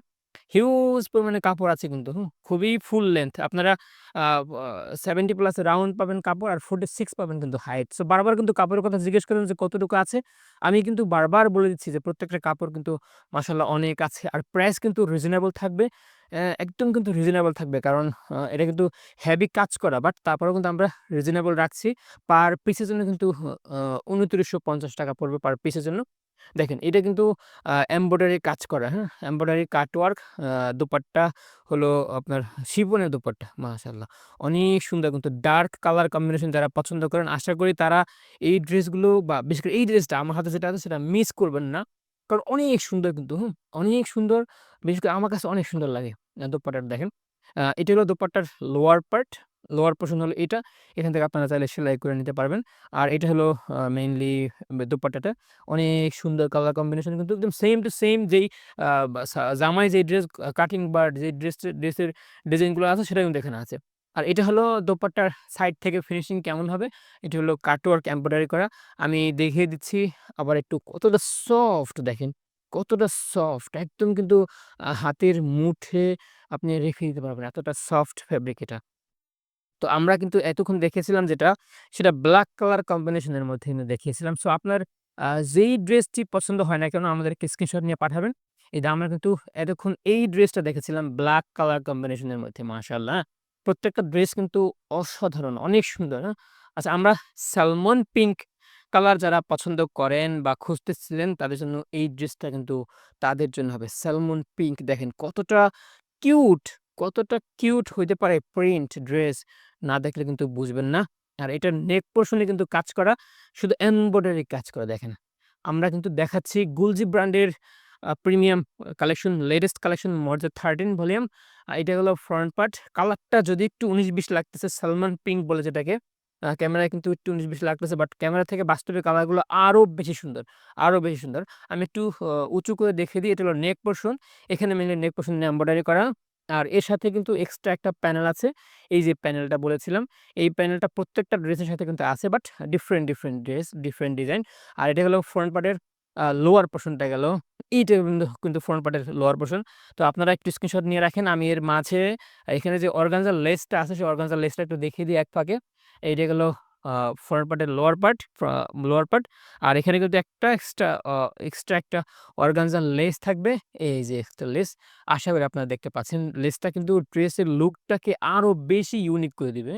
হিউজ পরিমাণে কাপড় আছে কিন্তু, খুবই ফুল লেংথ। আপনারা আ আ 70 প্লাস রাউন্ড পাবেন কাপড়, আর 46 পাবেন কিন্তু হাইট। সো বারবার কিন্তু কাপড়ের কথা জিজ্ঞেস করেন যে কতটুকু আছে। আমি কিন্তু বারবার বলে দিচ্ছি যে প্রত্যেকটা কাপড় কিন্তু মাশাআল্লাহ অনেক আছে। আর প্রাইস কিন্তু রিজনেবল থাকবে। একদম কিন্তু রিজনেবল থাকবে। কারণ এটা কিন্তু হেভি কাজ করা, বাট তারপরেও কিন্তু আমরা রিজনেবল রাখছি। পার পিসের জন্য কিন্তু ৳২৯৫০ পড়বে পার পিসের জন্য। দেখেন এটা কিন্তু এমব্রয়ডারি কাজ করা, হ্যাঁ? এমব্রয়ডারি কাটওয়ার্ক, দোপাট্টা হলো আপনার শিফনের দোপাট্টা। মাশাআল্লাহ! অনেক সুন্দর কিন্তু ডার্ক কালার কম্বিনেশন যারা পছন্দ করেন, আশা করি তারা এই ড্রেসগুলো বা বিশেষ করে এই ড্রেসটা আমার হাতে যেটা আছে সেটা মিস করবেন না। কারণ অনেক সুন্দর কিন্তু, হুম? অনেক সুন্দর। বিশেষ করে আমার কাছে অনেক সুন্দর লাগে দোপাট্টাটা দেখেন। এটা হলো দোপাট্টার লোয়ার পার্ট। লোয়ার পোরশন হলো এটা। এখান থেকে আপনারা চাইলে সেলাই করে নিতে পারবেন। আর এটা হলো মেইনলি দোপাট্টাটা। অনেক সুন্দর কালার কম্বিনেশন কিন্তু একদম সেম টু সেম যেই আ বা জামায় যেই ড্রেস কাটিং বা যে ড্রেসের ডিজাইন গুলো আছে সেটা কিন্তু এখানে আছে। আর এটা হলো দোপাট্টার সাইড থেকে ফিনিশিং কেমন হবে? এটা হলো কাটওয়ার্ক এমব্রয়ডারি করা। আমি দেখিয়ে দিচ্ছি আবার একটু কতটা সফট দেখেন, কতটা সফট একদম কিন্তু হাতের মুঠে আপনি রেখে দিতে পারবেন। এতটা সফট ফেব্রিক এটা। তো আমরা কিন্তু এতক্ষণ দেখেছিলাম যেটা, সেটা ব্লাক কালার কম্বিনেশন এর মধ্যে কিন্তু দেখিয়েছিলাম। সো আপনার যেই ড্রেসটি পছন্দ হয় না কেন আমাদেরকে স্ক্রিনশট নিয়ে পাঠাবেন। এই যে আমরা কিন্তু এতক্ষণ এই ড্রেসটা দেখেছিলাম ব্লাক কালার কম্বিনেশন এর মধ্যে মাশাআল্লাহ! প্রত্যেকটা ড্রেস কিন্তু অসাধারণ, অনেক সুন্দর, হ্যাঁ? আচ্ছা আমরা সালমন পিঙ্ক কালার যারা পছন্দ করেন বা খুঁজতেছিলেন তাদের জন্য এই ড্রেসটা কিন্তু তাদের জন্য হবে। সালমন পিঙ্ক দেখেন কিউট, কতটা কিউট হইতে পারে প্রিন্ট ড্রেস না দেখলে কিন্তু বুঝবেন না। আর এটার নেক পোরশন এ কিন্তু কাজ করা, শুধু এমব্রয়ডারি কাজ করা দেখেন। আমরা কিন্তু দেখাচ্ছি গুলজি ব্র্যান্ডের প্রিমিয়াম কালেকশন, লেটেস্ট কালেকশন মর্যাদা 13 ভলিউম। এটা হলো ফ্রন্ট পার্ট। কালারটা যদি একটু ১৯-২০ লাগতেছে, সালমান পিঙ্ক বলে যেটাকে। ক্যামেরায় কিন্তু একটু ১৯-২০ লাগতেছে, বাট ক্যামেরা থেকে বাস্তবে কালারগুলো আরো বেশি সুন্দর, আরো বেশি সুন্দর। আমি একটু উঁচু করে দেখিয়ে দিই। এটা হলো নেক পোরশন। এখানে মেইনলি নেক পোরশন এমব্রয়ডারি করা। আর এর সাথে কিন্তু এক্সট্রা একটা প্যানেল আছে। এই যে প্যানেলটা বলেছিলাম, এই প্যানেলটা প্রত্যেকটা ড্রেসের সাথে কিন্তু আছে, but different dress, different design. আর এটা হলো ফ্রন্ট পার্টের লোয়ার পোরশনটা গেল। এইটা কিন্তু ফ্রন্ট পার্টের লোয়ার পোরশন। তো আপনারা একটু স্ক্রিনশট নিয়ে রাখেন। আমি এর মাঝে এখানে যে অর্গানজার লেসটা আছে, সেই অর্গানজার লেসটা একটু দেখিয়ে দিই এক ফাঁকে। এইটা গেল আ ফ্রন্ট পার্টের লোয়ার পার্ট। আর এখানে কিন্তু একটা এক্সট্রা একটা অর্গানজার লেস থাকবে। এই যে একটা লেস। আশা করি আপনারা দেখতে পাচ্ছেন। লেসটা কিন্তু ড্রেসের লুকটাকে আরো বেশি ইউনিক করে দিবে।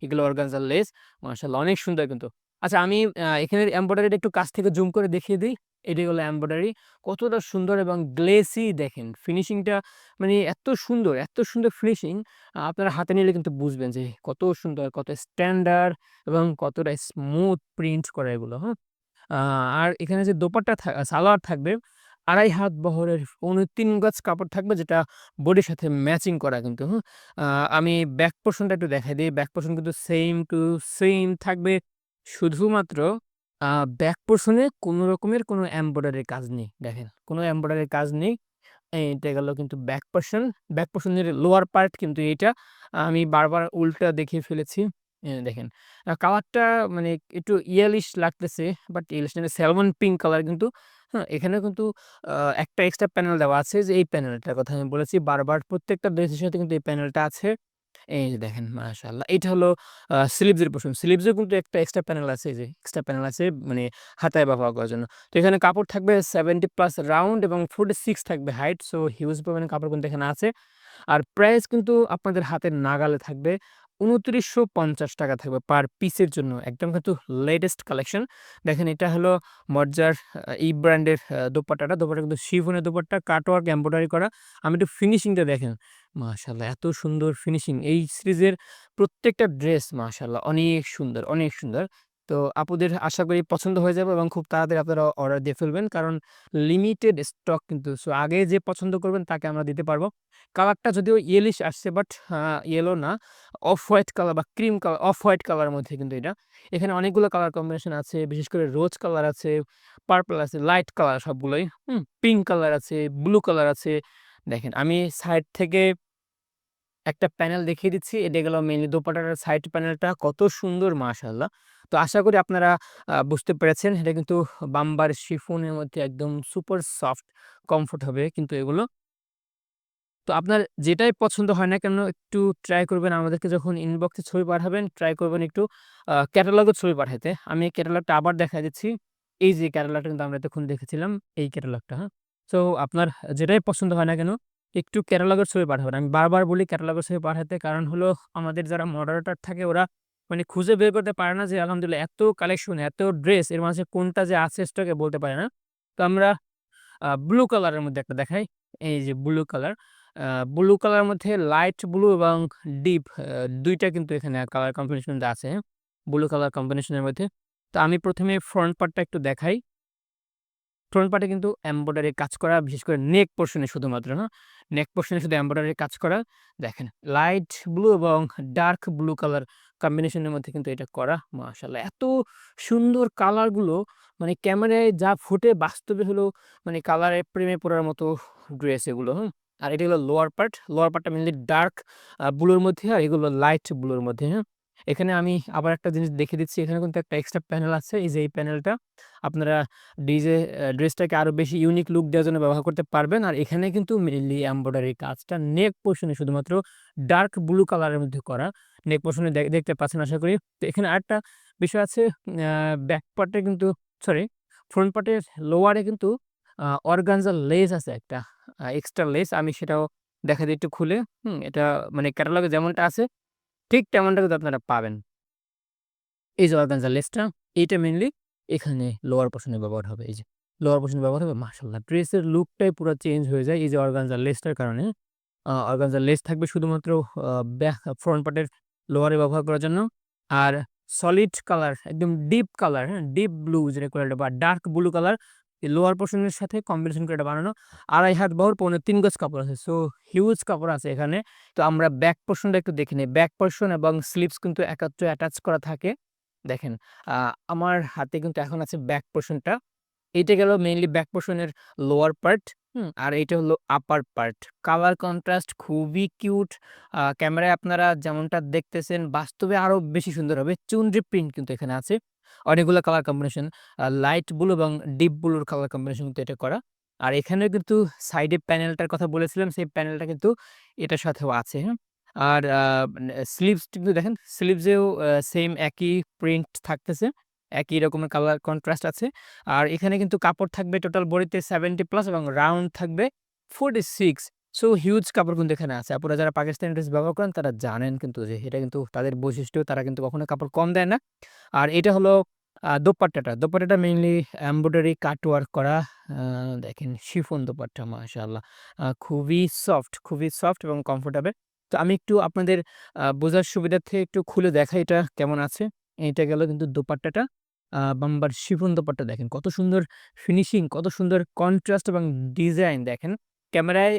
এগুলো অর্গানজার লেস। মাশাআল্লাহ অনেক সুন্দর কিন্তু। আচ্ছা আমি এখানের এমব্রয়ডারিটা একটু কাছ থেকে জুম করে দেখিয়ে দিই। এটাই হলো এমব্রয়ডারি। কতটা সুন্দর এবং গ্লেসি দেখেন। ফিনিশিংটা মানে এত সুন্দর ফিনিশিং আপনারা হাতে নিলে কিন্তু বুঝবেন যে কত সুন্দর, কত স্ট্যান্ডার্ড এবং কতটা স্মুথ প্রিন্ট করা এগুলো, হ্যাঁ? আ আর এখানে যে দোপাট্টা সালোয়ার থাকবে ২.৫ হাত বহরের ৩ গজ কাপড় থাকবে যেটা বডির সাথে ম্যাচিং করা কিন্তু, হুম? আ আমি ব্যাক পোরশনটা একটু দেখাই দেই। ব্যাক পোরশন কিন্তু সেইম টু সেইম থাকবে। শুধুমাত্র আ ব্যাক পোরশনে কোন রকমের কোন এমব্রয়ডারির কাজ নেই। দেখেন, কোন এমব্রয়ডারির কাজ নেই। এইটা গেল কিন্তু ব্যাক পোরশন। ব্যাক পোরশনের লোয়ার পার্ট কিন্তু এইটা। আমি বারবার উল্টা দেখিয়ে ফেলেছি। দেখেন। কালারটা মানে একটু ইয়েলিশ লাগতেছে, বাট ইয়েলিশ না, স্যালমন পিঙ্ক কালার কিন্তু। হ্যাঁ? এখানেও কিন্তু আ একটা এক্সট্রা প্যানেল দেওয়া আছে যে এই প্যানেলটার কথা আমি বলেছি বারবার। প্রত্যেকটা ড্রেসের সাথে কিন্তু এই প্যানেলটা আছে। এই যে দেখেন মাশাআল্লাহ। এইটা হলো স্লিভস এর পোরশন। স্লিভস এও কিন্তু একটা এক্সট্রা প্যানেল আছে, এই যে এক্সট্রা প্যানেল আছে মানে হাতায় ব্যবহার করার জন্য। তো এখানে কাপড় থাকবে 70 প্লাস রাউন্ড এবং 46 থাকবে হাইট। সো হিউজ পরিমাণে কাপড় কিন্তু এখানে আছে। আর প্রাইস কিন্তু আপনাদের হাতের নাগালে থাকবে। ৳২৯৫০ থাকবে পার পিসের জন্য। একদম কিন্তু লেটেস্ট কালেকশন। দেখেন এটা হলো মজ্জার এই ব্র্যান্ডের দোপাট্টাটা। দোপাট্টা কিন্তু শিফনের দোপাট্টা, কাটওয়ার্ক এমব্রয়ডারি করা। আমি একটু ফিনিশিংটা দেখেন। মাশাআল্লাহ এত সুন্দর ফিনিশিং। এই সিরিজের প্রত্যেকটা ড্রেস মাশাআল্লাহ অনেক সুন্দর, অনেক সুন্দর। তো আপুদের আশা করি পছন্দ হয়ে যাবে এবং খুব তাড়াতাড়ি আপনারা অর্ডার দিয়ে ফেলবেন। কারণ লিমিটেড স্টক কিন্তু। সো আগে যে পছন্দ করবেন তাকে আমরা দিতে পারব। কালারটা যদিও ইয়েলিশ আসছে, বাট ইয়েলো না, অফ হোয়াইট কালার বা ক্রিম কালার, অফ হোয়াইট কালারের মধ্যে কিন্তু এটা। এখানে অনেকগুলো কালার কম্বিনেশন আছে। বিশেষ করে রোজ কালার আছে, পার্পল আছে, লাইট কালার সবগুলোই। হুম? পিঙ্ক কালার আছে, ব্লু কালার আছে। দেখেন আমি সাইড থেকে একটা প্যানেল দেখিয়ে দিচ্ছি। এটা গেল মেইনলি দোপাট্টাটার সাইড প্যানেলটা কত সুন্দর মাশাআল্লাহ। তো আশা করি আপনারা বুঝতে পেরেছেন। এটা কিন্তু বাম্বার শিফনের মধ্যে একদম সুপার সফট কমফোর্ট হবে কিন্তু এগুলো। তো আপনার যেটাই পছন্দ হয় না কেন একটু ট্রাই করবেন আমাদেরকে যখন ইনবক্সে ছবি পাঠাবেন, ট্রাই করবেন একটু ক্যাটালগের ছবি পাঠাইতে। আমি ক্যাটালগটা আবার দেখায় দিচ্ছি। এই যে ক্যাটালগটা কিন্তু আমরা এতক্ষণ দেখেছিলাম, এই ক্যাটালগটা, হ্যাঁ? সো আপনার যেটাই পছন্দ হয় না কেন একটু ক্যাটালগের ছবি পাঠাবেন। আমি বারবার বলি ক্যাটালগের ছবি পাঠাতে। কারণ হলো আমাদের যারা মডারেটর থাকে ওরা মানে খুঁজে বের করতে পারে না যে আলহামদুলিল্লাহ এত কালেকশন, এত ড্রেস এর মাঝে কোনটা যে আছে স্টকে বলতে পারে না। তো আমরা ব্লু কালারের মধ্যে একটা দেখাই। এই যে ব্লু কালার। আ ব্লু কালারের মধ্যে লাইট ব্লু এবং ডিপ ২ টা কিন্তু এখানে কালার কম্বিনেশন আছে। ব্লু কালার কম্বিনেশন এর মধ্যে। তো আমি ১ম এ ফ্রন্ট পার্টটা একটু দেখাই। ফ্রন্ট পার্টে কিন্তু এমব্রয়ডারি কাজ করা, বিশেষ করে নেক পোরশন এ শুধুমাত্র না। নেক পোরশন এ শুধু এমব্রয়ডারি কাজ করা। দেখেন লাইট ব্লু এবং ডার্ক ব্লু কালার কম্বিনেশন এর মধ্যে কিন্তু এটা করা। মাশাআল্লাহ! এত সুন্দর কালার গুলো মানে ক্যামেরায় যা ফুটে বাস্তবে হলো মানে কালারের প্রেমে পড়ার মতো ড্রেস এগুলো, হুম? আর এটা হলো লোয়ার পার্ট। লোয়ার পার্টটা মেইনলি ডার্ক ব্লুর মধ্যে আর এগুলো লাইট ব্লুর মধ্যে, হ্যাঁ? এখানে আমি আবার একটা জিনিস দেখিয়ে দিচ্ছি। এখানে কিন্তু একটা এক্সট্রা প্যানেল আছে। এই যে এই প্যানেলটা আপনারা ড্রেসটাকে আরো বেশি ইউনিক লুক দেওয়ার জন্য ব্যবহার করতে পারবেন। আর এখানে কিন্তু মেইনলি এমব্রয়ডারি কাজটা নেক পোরশন এ শুধুমাত্র ডার্ক ব্লু কালারের মধ্যে করা। নেক পোরশন এ দেখতে পাচ্ছেন আশা করি। তো এখানে আরেকটা বিষয় আছে, ব্যাক পার্টে কিন্তু সরি ফ্রন্ট পার্টের লোয়ারে কিন্তু অর্গানজার লেস আছে একটা, এক্সট্রা লেস। আমি সেটাও দেখাই দিই একটু খুলে। এটা মানে ক্যাটালগে যেমনটা আছে ঠিক তেমনটা কিন্তু আপনারা পাবেন। এই যে অর্গানজার লেসটা, এইটা মেইনলি এখানে লোয়ার পোরশন এ ব্যবহার হবে। এই যে লোয়ার পোরশন এ ব্যবহার হবে। মাশাআল্লাহ! ড্রেসের লুকটাই পুরা চেঞ্জ হয়ে যায় এই যে অর্গানজার লেসটার কারণে। অর্গানজার লেস থাকবে শুধুমাত্র ফ্রন্ট পার্টের লোয়ারে ব্যবহার করার জন্য। আর সলিড কালার একদম ডিপ কালার, হ্যাঁ? ডিপ ব্লু যেটাকে বলে বা ডার্ক ব্লু কালার এই লোয়ার পোরশন এর সাথে কম্বিনেশন করে এটা বানানো। ২.৫ হাত বহর, পৌনে ৩ গজ কাপড় আছে। সো হিউজ কাপড় আছে এখানে। তো আমরা ব্যাক পোরশনটা একটু দেখে নেই। ব্যাক পোরশন এবং স্লিভস কিন্তু একত্রে অ্যাটাচ করা থাকে। দেখেন আ আমার হাতে কিন্তু এখন আছে ব্যাক পোরশনটা। এইটা গেল মেইনলি ব্যাক পোরশন এর লোয়ার পার্ট, হুম? আর এইটা হলো আপার পার্ট। কালার কন্ট্রাস্ট খুবই কিউট। ক্যামেরায় আপনারা যেমনটা দেখতেছেন বাস্তবে আরো বেশি সুন্দর হবে। চুনরি প্রিন্ট কিন্তু এখানে আছে। অনেকগুলা কালার কম্বিনেশন, লাইট ব্লু এবং ডিপ ব্লুর কালার কম্বিনেশন কিন্তু এটা করা। আর এখানেও কিন্তু সাইডে প্যানেলটার কথা বলেছিলাম, সেই প্যানেলটা কিন্তু এটার সাথেও আছে, হ্যাঁ? আর মানে স্লিভস কিন্তু দেখেন, স্লিভসেও সেইম একই প্রিন্ট থাকতেছে। একই রকমের কালার কন্ট্রাস্ট আছে। আর এখানে কিন্তু কাপড় থাকবে টোটাল বডিতে 70 প্লাস এবং রাউন্ড থাকবে 46। সো হিউজ কাপড় কিন্তু এখানে আছে। আপুরা যারা পাকিস্তানি ড্রেস ব্যবহার করেন তারা জানেন কিন্তু যে এটা কিন্তু তাদের বৈশিষ্ট্য। তারা কিন্তু কখনো কাপড় কম দেয় না। আর এটা হলো দোপাট্টাটা। দোপাট্টাটা মেইনলি এমব্রয়ডারি কাটওয়ার্ক করা। আ দেখেন শিফন দোপাট্টা মাশাআল্লাহ। খুবই সফট এবং কমফোর্টেবল। তো আমি একটু আপনাদের বোঝার সুবিধার্থে একটু খুলে দেখাই এটা কেমন আছে। এইটা গেল কিন্তু দোপাট্টাটা। বাম্বার শিফন দোপাট্টা দেখেন কত সুন্দর ফিনিশিং, কত সুন্দর কন্ট্রাস্ট এবং ডিজাইন দেখেন। ক্যামেরায়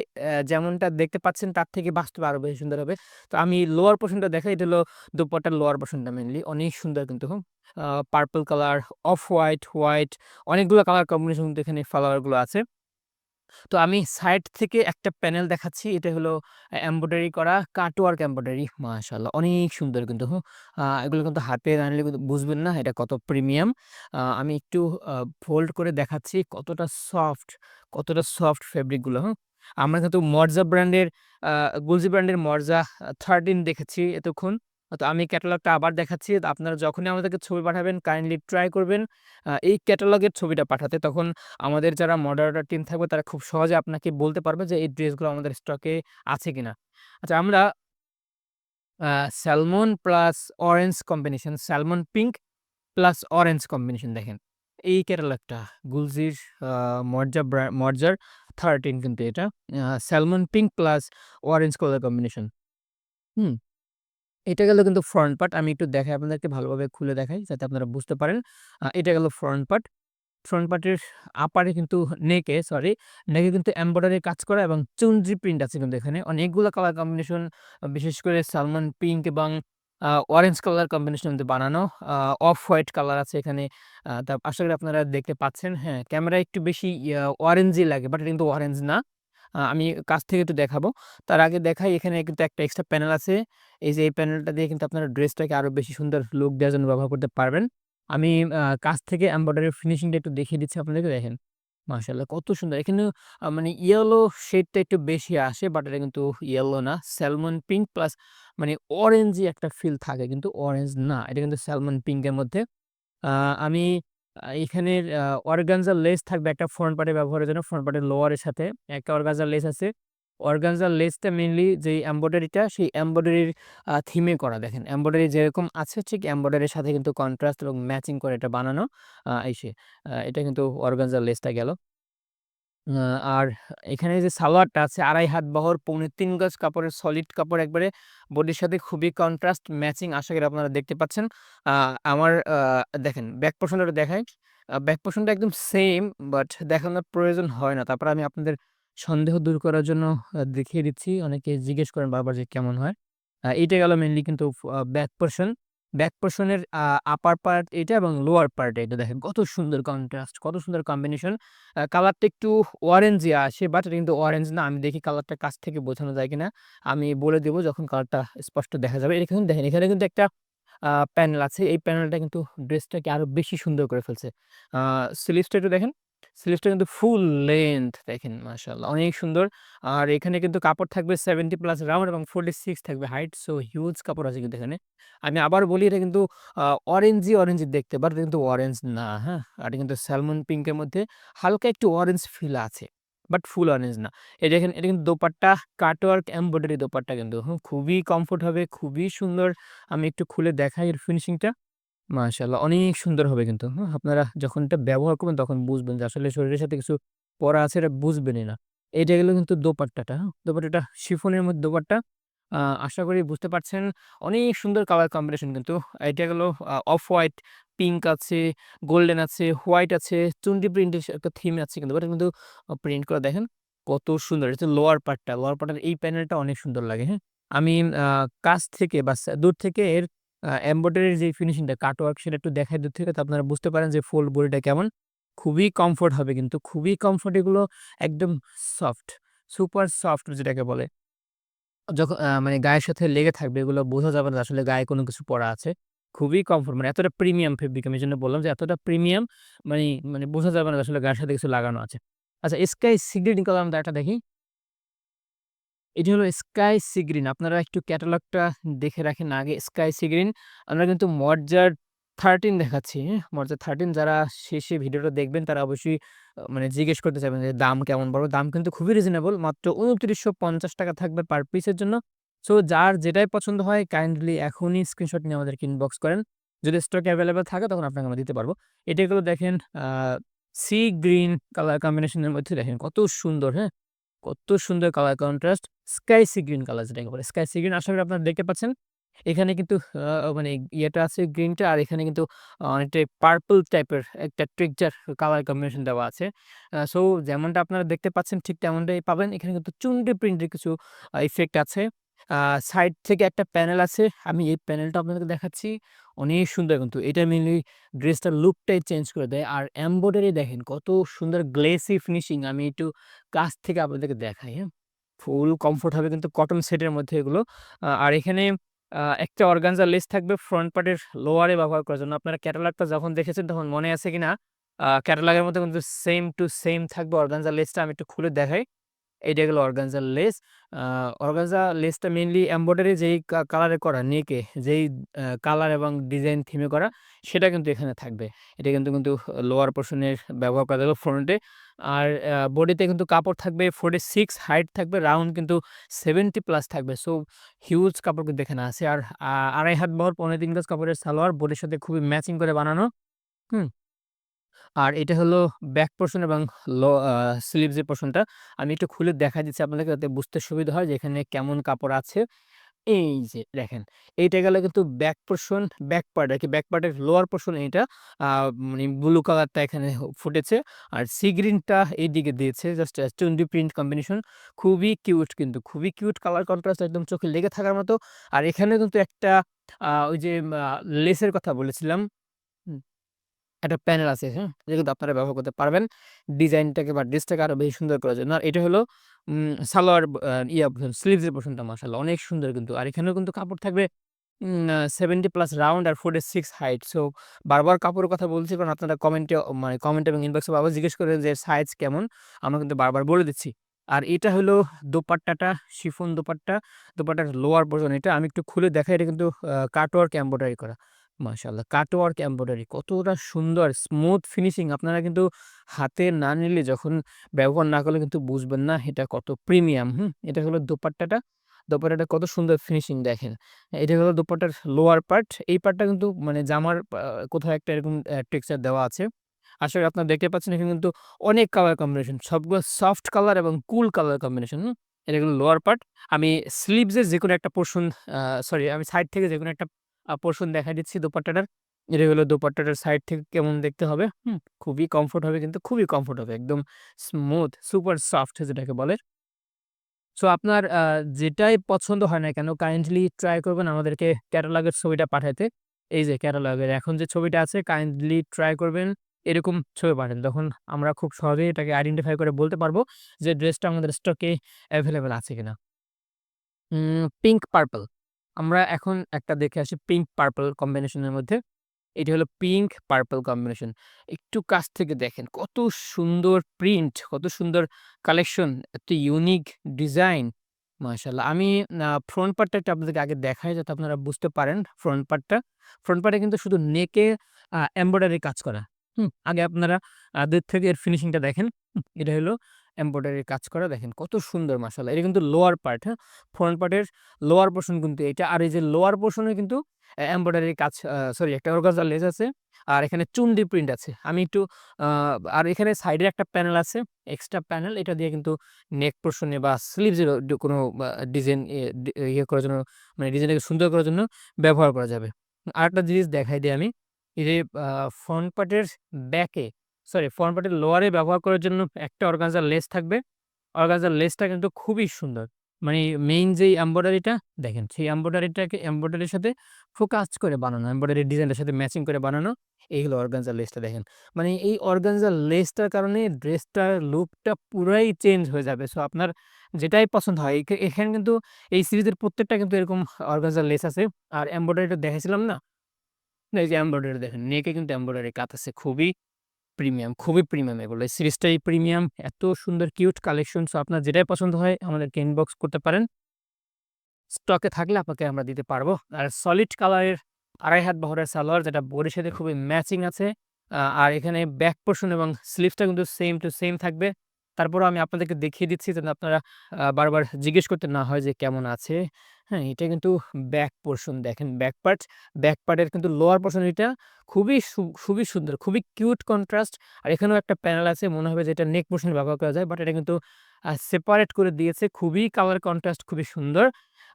যেমনটা দেখতে পাচ্ছেন তার থেকে বাস্তবে আরো বেশি সুন্দর হবে। তো আমি লোয়ার পোরশনটা দেখাই। এটা হলো দোপাট্টার লোয়ার পোরশনটা মেইনলি। অনেক সুন্দর কিন্তু, purple colour, of white, white অনেকগুলো কালার কম্বিনেশন কিন্তু এখানে ফ্লাওয়ার গুলো আছে। তো আমি সাইড থেকে একটা প্যানেল দেখাচ্ছি। এটা হলো এমব্রয়ডারি করা কাটওয়ার্ক এমব্রয়ডারি। মাশাআল্লাহ! অনেক সুন্দর কিন্তু, এগুলো কিন্তু হাতে না নিলে কিন্তু বুঝবেন না এটা কত প্রিমিয়াম। আমি একটু আ ফোল্ড করে দেখাচ্ছি সফট, কতটা সফট ফেব্রিক গুলো, হ্যাঁ? আমরা কিন্তু মর্জা ব্র্যান্ডের আ গুলজি ব্র্যান্ডের মর্জা 13 দেখেছি এতক্ষণ। তো আমি ক্যাটালগটা আবার দেখাচ্ছি। তো আপনারা যখনই আমাদেরকে ছবি পাঠাবেন কাইন্ডলি ট্রাই করবেন এই ক্যাটালগের ছবিটা পাঠাতে। তখন আমাদের যারা মডারেটর টিম থাকবে তারা খুব সহজে আপনাকে বলতে পারবে যে এই ড্রেসগুলো আমাদের স্টকে আছে কিনা। আচ্ছা আমরা আ salmon plus orange combination, salmon pink plus orange combination দেখেন। এই ক্যাটালগটা গুলজির আ মর্জার 13 কিন্তু এটা। Salmon pink plus orange colour combination. হুম? এটা গেল কিন্তু ফ্রন্ট পার্ট। আমি একটু দেখাই আপনাদেরকে ভালোভাবে খুলে দেখাই যাতে আপনারা বুঝতে পারেন। এটা গেল ফ্রন্ট পার্ট। ফ্রন্ট পার্টের আপারে কিন্তু নেকে কিন্তু এমব্রয়ডারি কাজ করা এবং চুনরি প্রিন্ট আছে কিন্তু এখানে। অনেকগুলা কালার কম্বিনেশন, বিশেষ করে সালমান পিঙ্ক এবং অরেঞ্জ কালার কম্বিনেশন দিয়ে বানানো। আ অফ হোয়াইট কালার আছে এখানে। আশা করি আপনারা দেখতে পাচ্ছেন। হ্যাঁ, ক্যামেরায় একটু বেশি অরেঞ্জই লাগে বাট এটা কিন্তু অরেঞ্জ না। আমি কাছ থেকে একটু দেখাবো। তার আগে দেখাই এখানে কিন্তু একটা এক্সট্রা প্যানেল আছে। এই যে এই প্যানেলটা দিয়ে কিন্তু আপনারা ড্রেসটাকে আরো বেশি সুন্দর লুক দেওয়ার জন্য ব্যবহার করতে পারবেন। আমি কাছ থেকে এমব্রয়ডারি ফিনিশিংটা একটু দেখিয়ে দিচ্ছি আপনাদেরকে দেখেন। মাশাআল্লাহ কত সুন্দর! এখানেও মানে ইয়েলো শেডটা একটু বেশি আসে বাট এটা কিন্তু ইয়েলো না। স্যালমন পিঙ্ক প্লাস মানে অরেঞ্জি একটা ফিল থাকে কিন্তু অরেঞ্জ না। এটা কিন্তু স্যালমন পিঙ্ক এর মধ্যে। আ আমি এখানের অর্গানজা লেস থাকবে একটা ফ্রন্ট পার্টে ব্যবহারের জন্য। ফ্রন্ট পার্টের লোয়ার এর সাথে একটা অর্গানজা লেস আছে। অর্গানজার লেসটা মেইনলি যেই এমব্রয়ডারিটা, সেই এমব্রয়ডারির থিমে করা। দেখেন এমব্রয়ডারি যেরকম আছে ঠিক এমব্রয়ডারির সাথে কিন্তু কন্ট্রাস্ট এবং ম্যাচিং করে এটা বানানো। এটা কিন্তু অর্গানজার লেসটা গেল। আ আর এখানে যে সালোয়ারটা আছে ২.৫ হাত বহর, ৩.৫ গজ কাপড়ের সলিড কাপড়, একবারে বডির সাথে খুবই কন্ট্রাস্ট ম্যাচিং, আশা করি আপনারা দেখতে পাচ্ছেন। আ আমার দেখেন ব্যাক পোরশনটা একটু দেখাই। ব্যাক পোরশনটা একদম সেম, বাট দেখানোর প্রয়োজন হয় না। তারপরে আমি আপনাদের সন্দেহ দূর করার জন্য দেখিয়ে দিচ্ছি। অনেকে জিজ্ঞেস করেন বারবার যে কেমন হয়? এইটা গেল মেইনলি কিন্তু ব্যাক পোরশন। ব্যাক পোরশন এর আপার পার্ট এটা এবং লোয়ার পার্ট এটা, দেখেন কত সুন্দর কন্ট্রাস্ট, কত সুন্দর কম্বিনেশন। কালারটা একটু অরেঞ্জই আসে, বাট এটা কিন্তু অরেঞ্জ না। আমি দেখি কালারটা কাছ থেকে বোঝানো যায় কিনা। আমি বলে দেব যখন কালারটা স্পষ্ট দেখা যাবে। এখানে দেখেন, এখানে কিন্তু একটা প্যানেল আছে। এই প্যানেলটা কিন্তু ড্রেসটাকে আরো বেশি সুন্দর করে ফেলছে। আ স্লিভসটা একটু দেখেন। স্লিভসটা কিন্তু ফুল লেংথ, দেখেন মাশাআল্লাহ অনেক সুন্দর। আর এখানে কিন্তু কাপড় থাকবে 70 প্লাস রাউন্ড এবং 46 থাকবে হাইট। সো হিউজ কাপড় আছে কিন্তু এখানে। আমি আবার বলি, এটা কিন্তু আ অরেঞ্জি দেখতে, বাট এটা কিন্তু অরেঞ্জ না, হ্যাঁ? আর এটা কিন্তু স্যালমন পিঙ্ক এর মধ্যে হালকা একটু অরেঞ্জ ফিল আছে। বাট ফুল অরেঞ্জ না। এই দেখেন, এটা কিন্তু দোপাট্টা কাটওয়ার্ক এমব্রয়ডারি দোপাট্টা কিন্তু। খুবই কমফোর্ট হবে, খুবই সুন্দর। আমি একটু খুলে দেখাই এর ফিনিশিংটা। মাশাআল্লাহ অনেক সুন্দর হবে কিন্তু, হ্যাঁ? আপনারা যখন এটা ব্যবহার করবেন তখন বুঝবেন যে আসলে শরীরের সাথে কিছু পরা আছে, এটা বুঝবেনই না। এইটা গেল কিন্তু দোপাট্টাটা, হ্যাঁ? দোপাট্টাটা শিফনের মধ্যে দোপাট্টা। আ আশা করি বুঝতে পারছেন। অনেক সুন্দর কালার কম্বিনেশন কিন্তু। এটা গেল অফ হোয়াইট, পিঙ্ক আছে, গোল্ডেন আছে, হোয়াইট আছে, চুনরি প্রিন্টের একটা থিম আছে কিন্তু। ওটা কিন্তু প্রিন্ট করা দেখেন কত সুন্দর। এটা হচ্ছে লোয়ার পার্টটা। লোয়ার পার্টের এই প্যানেলটা অনেক সুন্দর লাগে, হ্যাঁ? আমি আ কাছ থেকে বা দূর থেকে এর এমব্রয়ডারির যে ফিনিশিংটা কাটওয়ার্ক সেটা একটু দেখাই দূর থেকে, তো আপনারা বুঝতে পারেন যে ফুল বডিটা কেমন। খুবই কমফোর্ট হবে কিন্তু, খুবই কমফোর্ট এগুলো, একদম সফট, সুপার সফট যেটাকে বলে। যখন মানে গায়ের সাথে লেগে থাকবে, এগুলো বোঝা যাবে না আসলে গায়ে কোনো কিছু পরা আছে। খুবই কমফোর্ট, মানে এতটা প্রিমিয়াম ফেব্রিক, আমি এজন্য বললাম যে এতটা প্রিমিয়াম, মানি মানে বোঝা যাবে না যে আসলে গায়ের সাথে কিছু লাগানো আছে। আচ্ছা, স্কাই সি গ্রিন কালার আমরা আরেকটা দেখি। এটি হলো স্কাই সি গ্রিন। আপনারা একটু ক্যাটালগটা দেখে রাখেন আগে। Sky sea green. আমরা কিন্তু মডজার 13 দেখাচ্ছি, হ্যাঁ? মডজার 13 যারা শেষে ভিডিওটা দেখবেন তারা অবশ্যই মানে জিজ্ঞেস করতে চাইবেন যে দাম কেমন পড়বে? দাম কিন্তু খুবই রিজনেবল। মাত্র ৳২৯৫০ থাকবে পার পিসের জন্য। সো যার যেটাই পছন্দ হয় কাইন্ডলি এখনই স্ক্রিনশট নিয়ে আমাদেরকে ইনবক্স করেন। যদি স্টকে এভেইলেবল থাকে তখন আপনাকে আমরা দিতে পারব। এটা এগুলো দেখেন আ সি গ্রিন কালার কম্বিনেশন এর মধ্যে দেখেন কত সুন্দর, হ্যাঁ? কত সুন্দর colour contrast. Sky sea green colour যেটাকে বলে। স্কাই সি গ্রিন, আশা করি আপনারা দেখতে পাচ্ছেন। এখানে কিন্তু মানে ইয়েটা আছে গ্রিনটা, আর এখানে কিন্তু অনেকটাই পার্পল টাইপের একটা টেক্সচার কালার কম্বিনেশন দেওয়া আছে। সো যেমনটা আপনারা দেখতে পাচ্ছেন ঠিক তেমনটাই পাবেন। এখানে কিন্তু চুনরি প্রিন্টের কিছু ইফেক্ট আছে। আ সাইড থেকে একটা প্যানেল আছে। আমি এই প্যানেলটা আপনাদেরকে দেখাচ্ছি। অনেক সুন্দর কিন্তু। এটা মেইনলি ড্রেসটার লুকটাই চেঞ্জ করে দেয়। আর এমব্রয়ডারি দেখেন কত সুন্দর গ্লেসি ফিনিশিং। আমি একটু কাছ থেকে আপনাদেরকে দেখাই, হ্যাঁ? ফুল কমফোর্ট হবে কিন্তু কটন সেটের মধ্যে এগুলো। আর এখানে একটা অর্গানজা লেস থাকবে ফ্রন্ট পার্টের লোয়ারে ব্যবহার করার জন্য। আপনারা ক্যাটালগটা যখন দেখেছেন তখন মনে আছে কিনা? ক্যাটালগের মধ্যে কিন্তু সেম টু সেম থাকবে অর্গানজা লেসটা। আমি একটু খুলে দেখাই। এইটা গেল অর্গানজার লেস। আ অর্গানজা লেসটা মেইনলি এমব্রয়ডারি যেই কালারে করা নেকে, যেই কালার এবং ডিজাইন থিমে করা, সেটা কিন্তু এখানে থাকবে। এটা কিন্তু লোয়ার পোরশন এর ব্যবহার করা যাবে ফ্রন্টে। আর বডিতে কিন্তু কাপড় থাকবে 46, হাইট থাকবে রাউন্ড কিন্তু 70 প্লাস থাকবে। সো হিউজ কাপড় কিন্তু এখানে আছে। আর ২.৫ হাত বহর ৩.৫ গজ কাপড়ের সালোয়ার, বডির সাথে খুবই ম্যাচিং করে বানানো। হুম? আর এটা হলো ব্যাক পোরশন এবং লো আ স্লিভস এর পোরশনটা। আমি একটু খুলে দেখাই দিচ্ছি আপনাদেরকে যাতে বুঝতে সুবিধা হয় যে এখানে কেমন কাপড় আছে। এই যে দেখেন, এইটা গেল কিন্তু ব্যাক পোরশন, ব্যাক পার্ট আরকি। ব্যাক পার্টের লোয়ার পোরশন এইটা। আ মানে ব্লু কালারটা এখানে ফুটেছে। আর সি গ্রিনটা এইদিকে দিয়েছে। Just chunri print combination. খুবই কিউট কিন্তু। খুবই কিউট কালার কন্ট্রাস্ট, একদম চোখে লেগে থাকার মতো। আর এখানে কিন্তু একটা ওই যে লেসের কথা বলেছিলাম। হুম। একটা প্যানেল আছে, হ্যাঁ? যেটা কিন্তু আপনারা ব্যবহার করতে পারবেন ডিজাইনটাকে বা ড্রেসটাকে আরো বেশি সুন্দর করার জন্য। আর এটা হলো সালোয়ার স্লিভস এর পোরশনটা মাশাআল্লাহ অনেক সুন্দর কিন্তু। আর এখানেও কিন্তু কাপড় থাকবে 70 প্লাস রাউন্ড আর 46 হাইট। সো বারবার কাপড়ের কথা বলছি কারণ আপনারা মানে কমেন্ট এবং ইনবক্সে বারবার জিজ্ঞেস করেন যে সাইজ কেমন? আমরা কিন্তু বারবার বলে দিচ্ছি। আর এটা হলো দোপাট্টাটা, শিফন দোপাট্টা, দোপাট্টার লোয়ার পোরশন এটা। আমি একটু খুলে দেখাই, এটা কিন্তু কাটওয়ার্ক এমব্রয়ডারি করা। মাশাআল্লাহ! কাটওয়ার্ক এমব্রয়ডারি কতটা সুন্দর স্মুথ ফিনিশিং আপনারা কিন্তু হাতে না নিলে যখন ব্যবহার না করলে কিন্তু বুঝবেন না এটা কত প্রিমিয়াম, হুম? এটা হলো দোপাট্টাটা। দোপাট্টাটা কত সুন্দর ফিনিশিং দেখেন। এটা হলো দোপাট্টার লোয়ার পার্ট। এই পার্টটা কিন্তু মানে জামার কোথাও একটা এরকম টেক্সচার দেওয়া আছে। আসলে আপনারা দেখতে পাচ্ছেন এখানে কিন্তু অনেক কালার কম্বিনেশন। সবগুলো সফট কালার এবং কুল কালার কম্বিনেশন, হুম? এটা হলো লোয়ার পার্ট। আমি স্লিভস এর যেকোনো একটা পোরশন সরি আমি সাইড থেকে যেকোনো একটা পোরশন দেখাই দিচ্ছি দোপাট্টাটার। এটা হলো দোপাট্টাটার সাইড থেকে কেমন দেখতে হবে, হুম? খুবই কমফোর্ট হবে কিন্তু খুবই কমফোর্ট হবে। একদম স্মুথ, সুপার সফট যেটাকে বলে। সো আপনার যেটাই পছন্দ হয় না কেন কাইন্ডলি ট্রাই করবেন আমাদেরকে ক্যাটালগের ছবিটা পাঠাইতে। এই যে ক্যাটালগের এখন যে ছবিটা আছে কাইন্ডলি ট্রাই করবেন এরকম ছবি পাঠান। তখন আমরা খুব সহজেই এটাকে আইডেন্টিফাই করে বলতে পারবো যে ড্রেসটা আমাদের স্টকে এভেইলেবল আছে কিনা। Pink purple. আমরা এখন একটা দেখে আসি পিঙ্ক পার্পল কম্বিনেশন এর মধ্যে। এটি হলো পিঙ্ক পার্পল কম্বিনেশন। একটু কাছ থেকে দেখেন কত সুন্দর প্রিন্ট, কত সুন্দর কালেকশন, এত ইউনিক ডিজাইন। মাশাআল্লাহ! আমি ফ্রন্ট পার্টটা একটু আপনাদেরকে আগে দেখাই যাতে আপনারা বুঝতে পারেন ফ্রন্ট পার্টটা। ফ্রন্ট পার্টে কিন্তু শুধু নেকে এমব্রয়ডারি কাজ করা। হুম? আগে আপনারা দূর থেকে এর ফিনিশিংটা দেখেন। এটা হলো এমব্রয়ডারি কাজ করা দেখেন কত সুন্দর মাশাআল্লাহ! এটা কিন্তু লোয়ার পার্ট, হ্যাঁ? ফ্রন্ট পার্টের লোয়ার পোরশন কিন্তু এটা। আর এই যে লোয়ার পোরশনে কিন্তু এমব্রয়ডারি কাজ সরি একটা অর্গানজা লেস আছে। আর এখানে চুন্ডি প্রিন্ট আছে। আমি একটু আ আর এখানে সাইডে একটা প্যানেল আছে। এক্সট্রা প্যানেল এটা দিয়ে কিন্তু নেক পোরশন এ বা স্লিভস এর কোনো ডিজাইন ইয়ে করার জন্য মানে ডিজাইনটাকে সুন্দর করার জন্য ব্যবহার করা যাবে। আরেকটা জিনিস দেখাই দেই আমি। এই যে আ ফ্রন্ট পার্টের ব্যাকে সরি ফ্রন্ট পার্টের লোয়ারে ব্যবহার করার জন্য একটা অর্গানজার লেস থাকবে। অর্গানজার লেসটা কিন্তু খুবই সুন্দর। মানে মেইন যেই এমব্রয়ডারিটা দেখেন, সেই এমব্রয়ডারিটাকে এমব্রয়ডারির সাথে ফোকাস করে বানানো, এমব্রয়ডারির ডিজাইনটার সাথে ম্যাচিং করে বানানো। এই হলো অর্গানজার লেসটা দেখেন। মানে এই অর্গানজার লেসটার কারণে ড্রেসটার লুকটা পুরাই চেঞ্জ হয়ে যাবে। সো আপনার যেটাই পছন্দ হয় এখানে কিন্তু এই সিরিজের প্রত্যেকটা কিন্তু এরকম অর্গানজার লেস আছে। আর এমব্রয়ডারিটা দেখাইছিলাম না? এই যে এমব্রয়ডারি দেখেন, নেকে কিন্তু এমব্রয়ডারি কাজ আছে। খুবই প্রিমিয়াম এগুলো। এই সিরিজটাই প্রিমিয়াম। এত সুন্দর কিউট কালেকশন। সো আপনার যেটাই পছন্দ হয় আমাদেরকে ইনবক্স করতে পারেন। স্টকে থাকলে আপনাকে আমরা দিতে পারবো। আর সলিড কালারের ২.৫ হাত বহরের সালোয়ার যেটা বডির সাথে খুবই ম্যাচিং আছে। আর এখানে ব্যাক পোরশন এবং স্লিভসটা কিন্তু সেম টু সেম থাকবে। তারপরেও আমি আপনাদেরকে দেখিয়ে দিচ্ছি যেন আপনারা বারবার জিজ্ঞেস করতে না হয় যে কেমন আছে। হ্যাঁ? এটা কিন্তু ব্যাক পোরশন দেখেন ব্যাক পার্টের কিন্তু লোয়ার পোরশন এটা খুবই সুন্দর, খুবই কিউট কন্ট্রাস্ট। আর এখানেও একটা প্যানেল আছে মনে হবে যে এটা নেক পোরশন এ ব্যবহার করা যায়। বাট এটা কিন্তু সেপারেট করে দিয়েছে। খুবই কালার কন্ট্রাস্ট খুবই সুন্দর।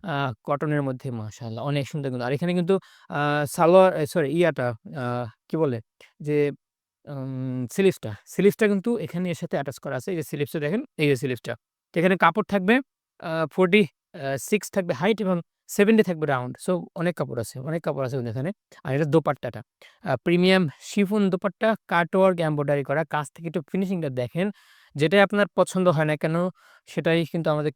আ কটনের মধ্যে মাশাআল্লাহ অনেক সুন্দর কিন্তু। আর এখানে কিন্তু আ সালোয়ার সরি ইয়াটা আ কি বলে? যে স্লিভসটা কিন্তু এখানে এর সাথে অ্যাটাচ করা আছে। এই যে স্লিভসটা দেখেন, এই যে স্লিভসটা। এখানে কাপড় থাকবে 46 থাকবে হাইট এবং 70 থাকবে রাউন্ড। সো অনেক কাপড় আছে কিন্তু এখানে। আর এটা দোপাট্টাটা। Premium chiffon dupatta cutwork embroidery করা। কাছ থেকে একটু ফিনিশিংটা দেখেন। যেটাই আপনার পছন্দ হয় না কেন সেটাই কিন্তু আমাদের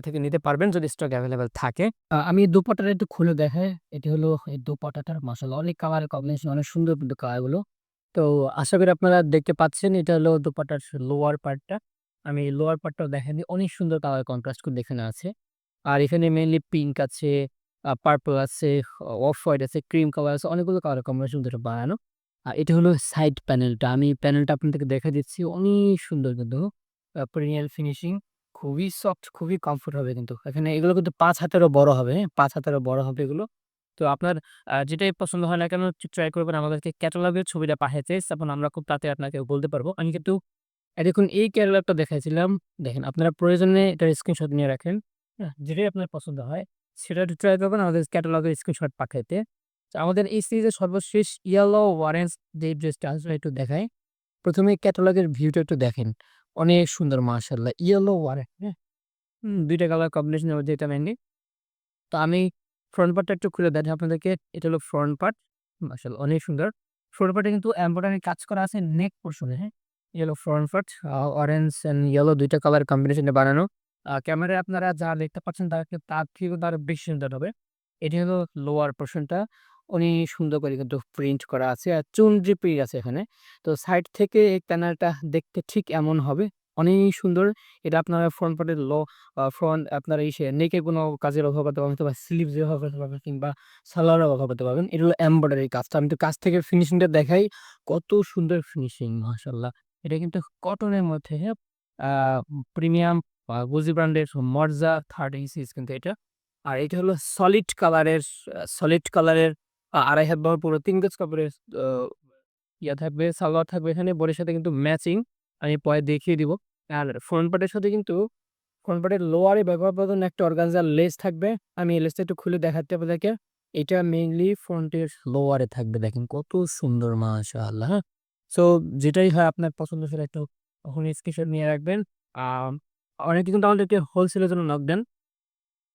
থেকে নিতে পারবেন যদি স্টক এভেইলেবল থাকে। আমি দোপাট্টাটা একটু খুলে দেখাই। এটি হলো এই দোপাট্টাটার মাশাআল্লাহ অনেক কালার কম্বিনেশন অনেক সুন্দর কিন্তু কালারগুলো। তো আশা করি আপনারা দেখতে পাচ্ছেন এটা হলো দোপাট্টার লোয়ার পার্টটা। আমি লোয়ার পার্টটাও দেখাই দিই। অনেক সুন্দর কালার কন্ট্রাস্ট কিন্তু এখানে আছে। আর এখানে মেইনলি পিঙ্ক আছে, পার্পল আছে, অফ হোয়াইট আছে, ক্রিম কালার আছে। অনেকগুলো কালার কম্বিনেশন দিয়ে এটা বানানো। আর এটা হলো সাইড প্যানেলটা। আমি প্যানেলটা আপনাদেরকে দেখাই দিচ্ছি। অনেক সুন্দর কিন্তু। প্রিমিয়াম ফিনিশিং খুবই সফট, খুবই কমফোর্ট হবে কিন্তু। এখানে এগুলো কিন্তু ৫ হাতেরও বড় হবে, হ্যাঁ? ৫ হাতেরও বড় হবে এগুলো। তো আপনার যেটাই পছন্দ হয় না কেন ট্রাই করবেন আমাদেরকে ক্যাটালগের ছবিটা পাঠাইতে। তখন আমরা খুব তাড়াতাড়ি আপনাকে বলতে পারবো। আমি কিন্তু দেখুন এই ক্যাটালগটা দেখাইছিলাম। দেখেন আপনারা প্রয়োজনে এটার স্ক্রিনশট নিয়ে রাখেন। হ্যাঁ? যেটাই আপনার পছন্দ হয় সেটা একটু ট্রাই করবেন আমাদের ক্যাটালগের স্ক্রিনশট পাঠাইতে। তো আমাদের এই সিরিজের সর্বশেষ ইয়েলো অরেঞ্জ যে ড্রেসটা আসবে একটু দেখাই। ১ম এই ক্যাটালগের ভিউটা একটু দেখেন। অনেক সুন্দর মাশাআল্লাহ। ইয়েলো অরেঞ্জ, হ্যাঁ? ২ টা কালার কম্বিনেশন এর মধ্যে এটা মেইনলি। তো আমি ফ্রন্ট পার্টটা একটু খুলে দেখাই আপনাদেরকে। এটা হলো ফ্রন্ট পার্ট। মাশাআল্লাহ অনেক সুন্দর। ফ্রন্ট পার্টে কিন্তু এমব্রয়ডারি কাজ করা আছে নেক পোরশন এ, হ্যাঁ? এই হলো front part. Orange and yellow ২ টা কালার কম্বিনেশন এ বানানো। ক্যামেরায় আপনারা যা দেখতে পাচ্ছেন তার থেকেও আরো বেশি সুন্দর হবে। এটি হলো লোয়ার পোরশনটা। অনেক সুন্দর করে কিন্তু প্রিন্ট করা আছে। আর চুনরি প্রিন্ট আছে এখানে। তো সাইড থেকে এই প্যানেলটা দেখতে ঠিক এমন হবে। অনেক সুন্দর। এটা আপনারা ফ্রন্ট পার্টের ফ্রন্ট আপনার নেকের কোনো কাজে ব্যবহার করতে পারবেন অথবা স্লিভস এ ব্যবহার করতে পারবেন কিংবা সালোয়ারে ব্যবহার করতে পারবেন। এটা হলো এমব্রয়ডারি কাজটা। আমি তো কাছ থেকে ফিনিশিংটা দেখাই। কত সুন্দর ফিনিশিং মাশাআল্লাহ। এটা কিন্তু কটনের মধ্যে, হ্যাঁ? আ প্রিমিয়াম গুজি ব্র্যান্ডের মর্জা 36 কিন্তু এটা। আর এটা হলো সলিড কালারের ২.৫ হাত বহর পুরো ৩ গজ কাপড়ের আ থাকবে, সালোয়ার থাকবে এখানে। বডির সাথে কিন্তু ম্যাচিং। আমি পরে দেখিয়ে দিব। আর ফ্রন্ট পার্টের সাথে কিন্তু ফ্রন্ট পার্টের লোয়ারে ব্যবহার করার জন্য একটা অর্গানজার লেস থাকবে। আমি এই লেসটা একটু খুলে দেখাচ্ছি আপনাদেরকে। এটা মেইনলি ফ্রন্টের লোয়ারে থাকবে। দেখেন কত সুন্দর মাশাআল্লাহ, হ্যাঁ? সো যেটাই হয় আপনার পছন্দ সেটা একটু তখনই স্ক্রিনশট নিয়ে রাখবেন। আম অনেকে কিন্তু আমাদেরকে হোলসেলের জন্য নক দেন।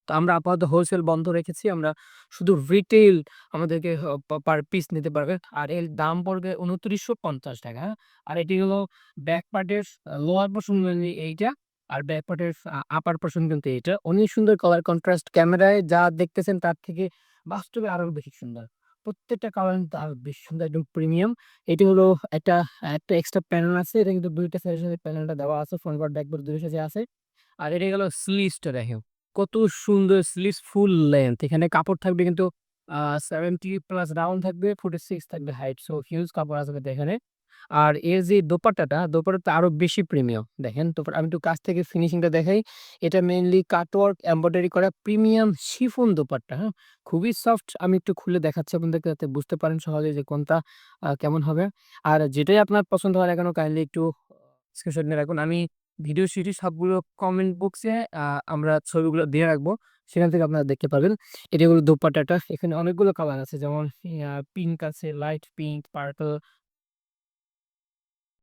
তো আমরা আপাতত হোলসেল বন্ধ রেখেছি। আমরা শুধু রিটেইল আমাদেরকে পার পিস নিতে পারবে। আর এর দাম পড়বে ৳২৯৫০, হ্যাঁ? আর এটি হলো ব্যাক পার্টের লোয়ার পোরশন মেইনলি এইটা। আর ব্যাক পার্টের আপার পোরশন কিন্তু এইটা। অনেক সুন্দর কালার কন্ট্রাস্ট। ক্যামেরায় যা দেখতেছেন তার থেকে বাস্তবে আরো বেশি সুন্দর। প্রত্যেকটা কালার কিন্তু আরো বেশি সুন্দর, একদম প্রিমিয়াম। এটি হলো একটা একটা এক্সট্রা প্যানেল আছে। এটা কিন্তু ২ টা সাইডের সাথে প্যানেলটা দেওয়া আছে। ফ্রন্ট পার্ট, ব্যাক পার্ট ২ টার সাথে আছে। আর এটা গেল স্লিভসটা দেখেন। কত সুন্দর স্লিভস ফুল লেংথ। এখানে কাপড় থাকবে কিন্তু 70 প্লাস রাউন্ড থাকবে, 46 থাকবে হাইট। সো হিউজ কাপড় আছে কিন্তু এখানে। আর এর যে দোপাট্টাটা আরো বেশি প্রিমিয়াম। দেখেন আমি একটু কাছ থেকে ফিনিশিংটা দেখাই। এটা মেইনলি কাটওয়ার্ক এমব্রয়ডারি করা প্রিমিয়াম শিফন দোপাট্টা, হ্যাঁ? খুবই সফট। আমি একটু খুলে দেখাচ্ছি আপনাদেরকে যাতে বুঝতে পারেন সহজে যে কোনটা কেমন হবে। আর যেটাই আপনার পছন্দ হয় না কেন কাইন্ডলি একটু স্ক্রিনশট নিয়ে রাখুন। আমি ভিডিও সিটি সবগুলো কমেন্ট বক্সে আ আমরা ছবিগুলো দিয়ে রাখবো। সেখান থেকে আপনারা দেখতে পারবেন। এটা হলো দোপাট্টাটা। এখানে অনেকগুলো কালার আছে যেমন পিঙ্ক আছে, লাইট পিঙ্ক, পার্পল,